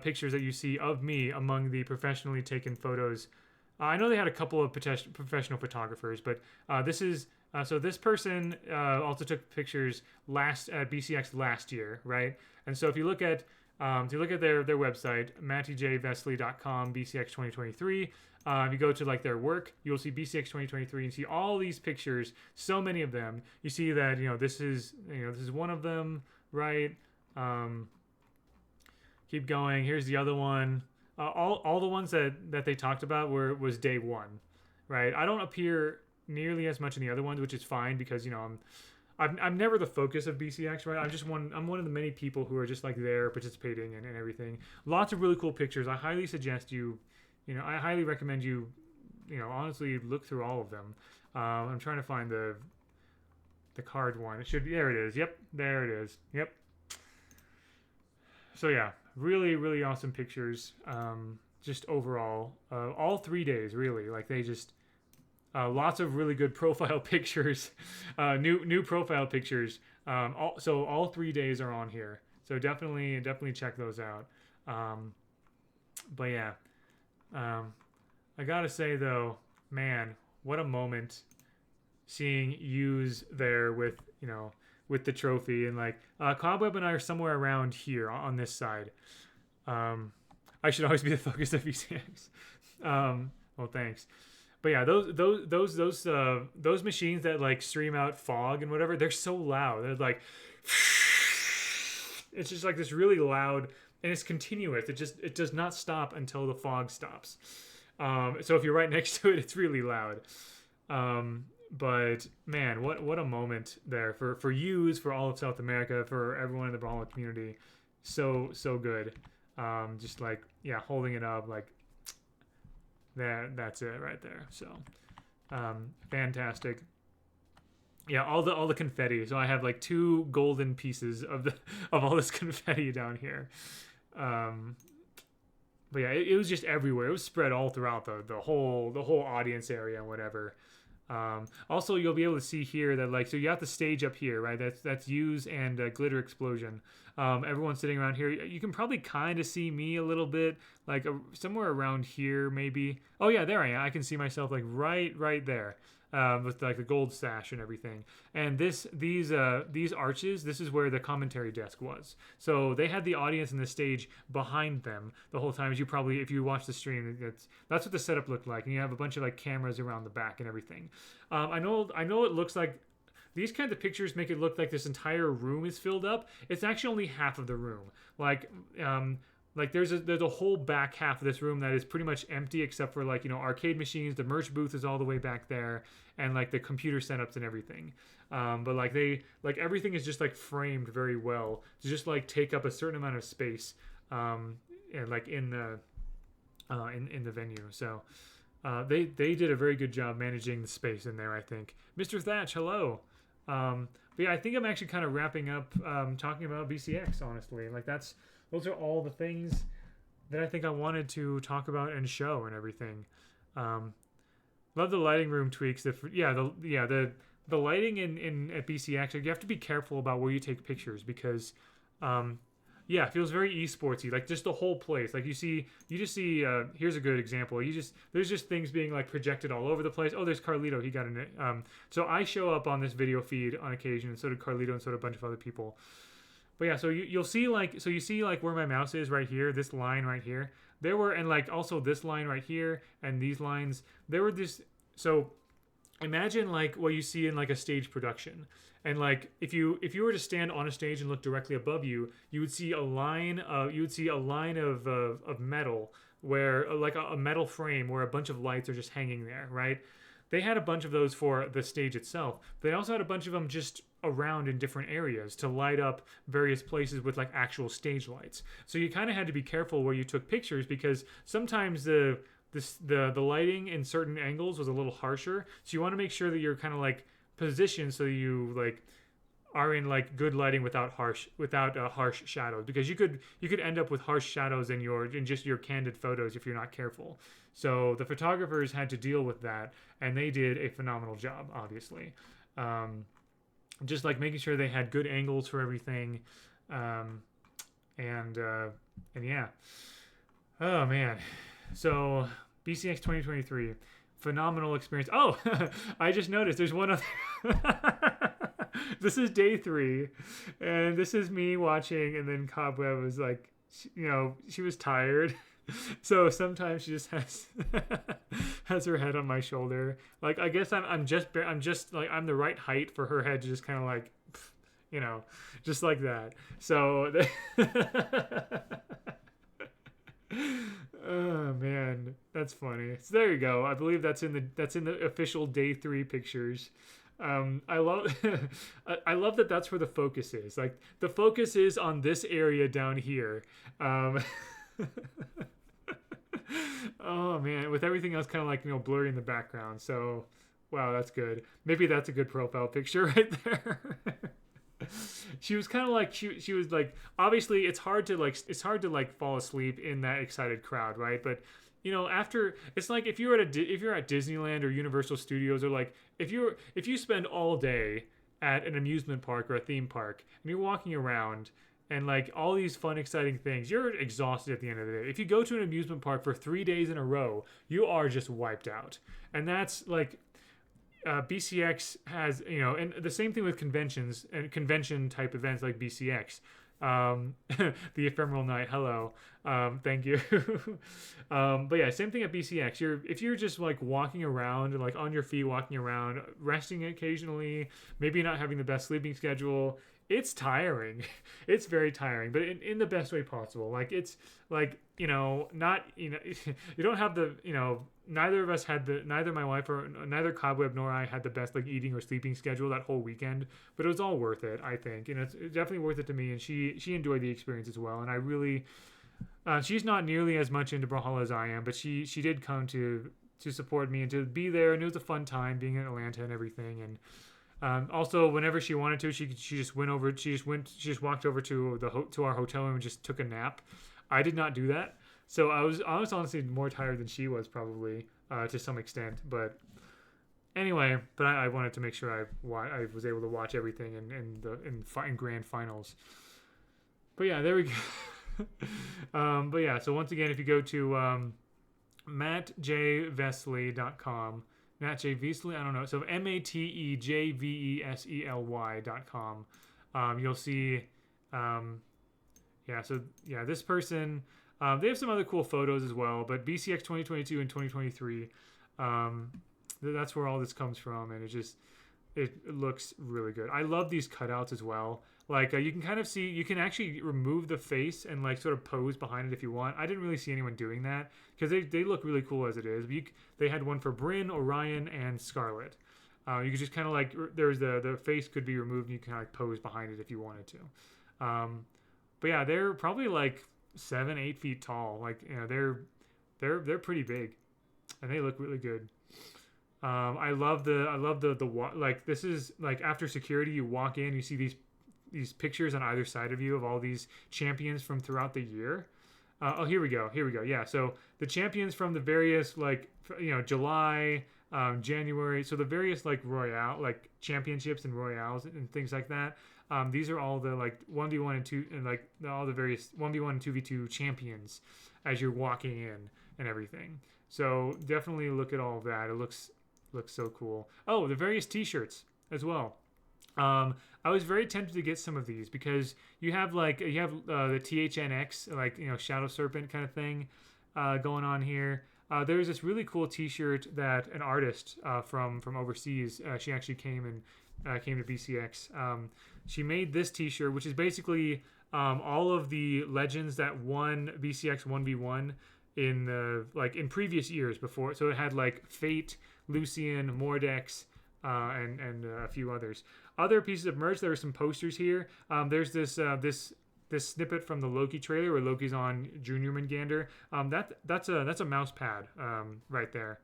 pictures that you see of me among the professionally taken photos. I know they had a couple of professional photographers, but so this person also took pictures at BCX last year, right? And so if you look at their website, mattyjvesley.com, BCX 2023, if you go to like their work, you'll see BCX 2023 and see all these pictures, so many of them. You see that this is one of them, right? Keep going. Here's the other one. All the ones that they talked about was day one, right? I don't appear nearly as much in the other ones, which is fine because I'm never the focus of BCX, right? I'm one of the many people who are just like there participating and everything. Lots of really cool pictures. I highly suggest I highly recommend you honestly look through all of them. I'm trying to find the card one. There it is. Yep, there it is. Yep. So yeah, really, really awesome pictures. Just overall, all 3 days really. Like they just lots of really good profile pictures, new profile pictures. So all 3 days are on here. So definitely check those out. But yeah, I gotta say though, man, what a moment seeing Yous there with the trophy, and like Cobweb and I are somewhere around here on this side. I should always be the focus of BCX. Well, thanks. But yeah, those machines that like stream out fog and whatever, they're so loud. They're like, it's just like this really loud, and it's continuous. It does not stop until the fog stops. So if you're right next to it, it's really loud. But man, what a moment there for yous, for all of South America, for everyone in the Brawlhalla community. So good. Just like, yeah, holding it up like that's it right there. So fantastic. Yeah, all the confetti. So I have like 2 golden pieces of all this confetti down here. But yeah, it was just everywhere. It was spread all throughout the whole audience area and whatever. Also, you'll be able to see here that like, so you got the stage up here, right? That's Use and Glitter Explosion. Everyone's sitting around here. You can probably kind of see me a little bit, like somewhere around here maybe. Oh yeah, there I am. I can see myself like right there. with like the gold sash and everything. And these arches, this is where the commentary desk was. So they had the audience and the stage behind them the whole time. As you probably, if you watch the stream, that's what the setup looked like. And you have a bunch of like cameras around the back and everything. I know it looks like these kinds of pictures make it look like this entire room is filled up. It's actually only half of the room. Like there's a whole back half of this room that is pretty much empty except for like, arcade machines. The merch booth is all the way back there, and like the computer setups and everything. But like everything is just like framed very well to just like take up a certain amount of space, and like in the venue. So they did a very good job managing the space in there, I think. Mr. Thatch, hello. But yeah, I think I'm actually kind of wrapping up talking about BCX, honestly. Like those are all the things that I think I wanted to talk about and show and everything. Love the lighting room tweaks. The lighting in at BCX, you have to be careful about where you take pictures because it feels very esportsy. Like just the whole place. Like you just see here's a good example. There's just things being like projected all over the place. Oh, there's Carlito. He got in it. So I show up on this video feed on occasion, and so did Carlito, and so did a bunch of other people. But yeah, so you see where my mouse is right here, this line right here. And like also this line right here and these lines. So imagine like what you see in like a stage production. And like if you were to stand on a stage and look directly above you, you would see a line of metal where like a metal frame where a bunch of lights are just hanging there, right? They had a bunch of those for the stage itself. They also had a bunch of them just around in different areas to light up various places with like actual stage lights. So you kind of had to be careful where you took pictures because sometimes the lighting in certain angles was a little harsher. So you want to make sure that you're kind of like positioned so you like are in like good lighting without harsh shadows, because you could end up with harsh shadows in just your candid photos if you're not careful. So the photographers had to deal with that, and they did a phenomenal job, obviously. Just like making sure they had good angles for everything, and yeah. Oh man, so BCX 2023, phenomenal experience. Oh, I just noticed there's one other. This is day 3, and this is me watching, and then Cobweb was like, she was tired. So sometimes she just has her head on my shoulder. Like I guess I'm just like I'm the right height for her head to just kind of like, just like that. So oh man, that's funny. So there you go. I believe that's in the official day 3 pictures. I love I love that that's where the focus is. Like the focus is on this area down here. Oh man, with everything else kind of like blurry in the background. So wow, that's good. Maybe that's a good profile picture right there. She was kind of like she was like, obviously it's hard to like fall asleep in that excited crowd, right? But after, it's like if you're at Disneyland or Universal Studios, or like if you spend all day at an amusement park or a theme park and you're walking around and like all these fun, exciting things, you're exhausted at the end of the day. If you go to an amusement park for 3 days in a row, you are just wiped out. And that's like BCX has, and the same thing with conventions and convention type events like BCX. The ephemeral night, hello. Thank you. But yeah, same thing at BCX. If you're just like walking around and like on your feet, walking around, resting occasionally, maybe not having the best sleeping schedule, it's tiring. It's very tiring, but in the best way possible. Like it's like, not, you don't have the, neither my wife or neither Cobweb nor I had the best like eating or sleeping schedule that whole weekend, but it was all worth it, I think. And it's definitely worth it to me. And she enjoyed the experience as well. And I really, she's not nearly as much into Brawlhalla as I am, but she did come to support me and to be there. And it was a fun time being in Atlanta and everything. And, also, whenever she wanted to, she just walked over to our hotel room and just took a nap. I did not do that, so I was honestly more tired than she was probably to some extent. But anyway, I wanted to make sure I was able to watch everything in grand finals. But yeah, there we go. But yeah, so once again, if you go to mattjvesley.com Matejvesely, I don't know. So matejvesely.com. You'll see, this person. They have some other cool photos as well, but BCX 2022 and 2023. That's where all this comes from, and it looks really good. I love these cutouts as well. Like you can kind of see, you can actually remove the face and like sort of pose behind it if you want. I didn't really see anyone doing that because they look really cool as it is. They had one for Bryn, Orion, and Scarlet. You could just kind of like, there's the face could be removed and you can kind of like pose behind it if you wanted to. But yeah, they're probably like 7-8 feet tall. Like, you know, they're pretty big and they look really good. I love the like, this is like after security, you walk in, you see these pictures on either side of you of all these champions from throughout the year. Here we go. Yeah. So the champions from the various, like, you know, July, January. So the various like Royale, like championships and Royales and things like that. These are all the like 1v1 and 2 and like all the various 1v1 and 2v2 champions as you're walking in and everything. So definitely look at all of that. It looks so cool. Oh, the various t-shirts as well. I was very tempted to get some of these because you have the THNX, like, you know, Shadow Serpent kind of thing going on here. There's this really cool t-shirt that an artist from overseas, she actually came to BCX. She made this t-shirt, which is basically all of the legends that won BCX 1v1 in previous years before. So it had like Fate, Lucian, Mordex, and a few others. Other pieces of merch. There are some posters here. There's this snippet from the Loki trailer where Loki's on Junior Mingander. That's a mouse pad right there.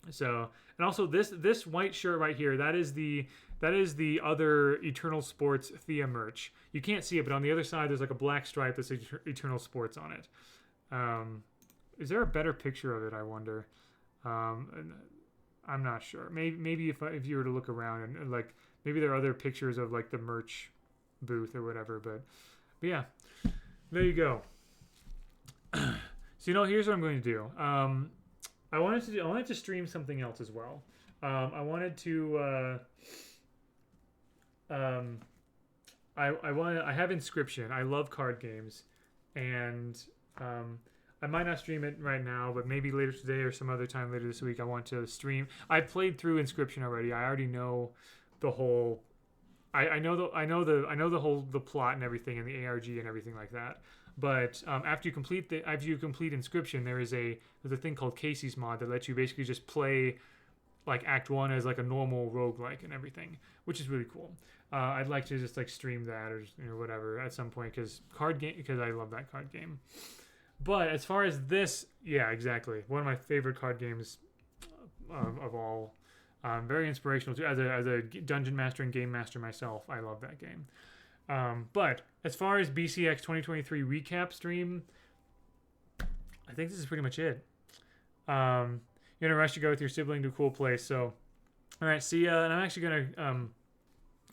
So, and also this white shirt right here. That is the other Eternal Sports Thea merch. You can't see it, but on the other side there's like a black stripe that says Eternal Sports on it. Is there a better picture of it? I wonder. I'm not sure. Maybe if you were to look around and like maybe there are other pictures of like the merch booth or whatever. But yeah, there you go. So, you know, here's what I'm going to do. I wanted to stream something else as well. I wanted to. I have Inscription. I love card games, and I might not stream it right now, but maybe later today or some other time later this week I want to stream. I played through Inscription already. I already know the whole. I know the whole plot and everything and the ARG and everything like that. But after you complete Inscription, there's a thing called Casey's mod that lets you basically just play like Act 1 as like a normal roguelike and everything, which is really cool. I'd like to just like stream that or whatever at some point because I love that card game. But as far as this, yeah, exactly. One of my favorite card games of all. Very inspirational too. As a dungeon master and game master myself, I love that game. But as far as BCX 2023 recap stream, I think this is pretty much it. You're in a rush to go with your sibling to a cool place. So, all right, see ya. And I'm actually going to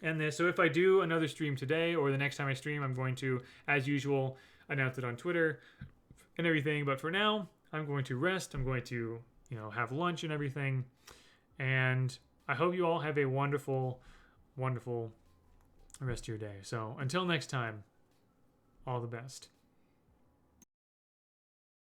end this. So if I do another stream today or the next time I stream, I'm going to, as usual, announce it on Twitter and everything. But for now, I'm going to rest. I'm going to, have lunch and everything. And I hope you all have a wonderful, wonderful rest of your day. So until next time, all the best.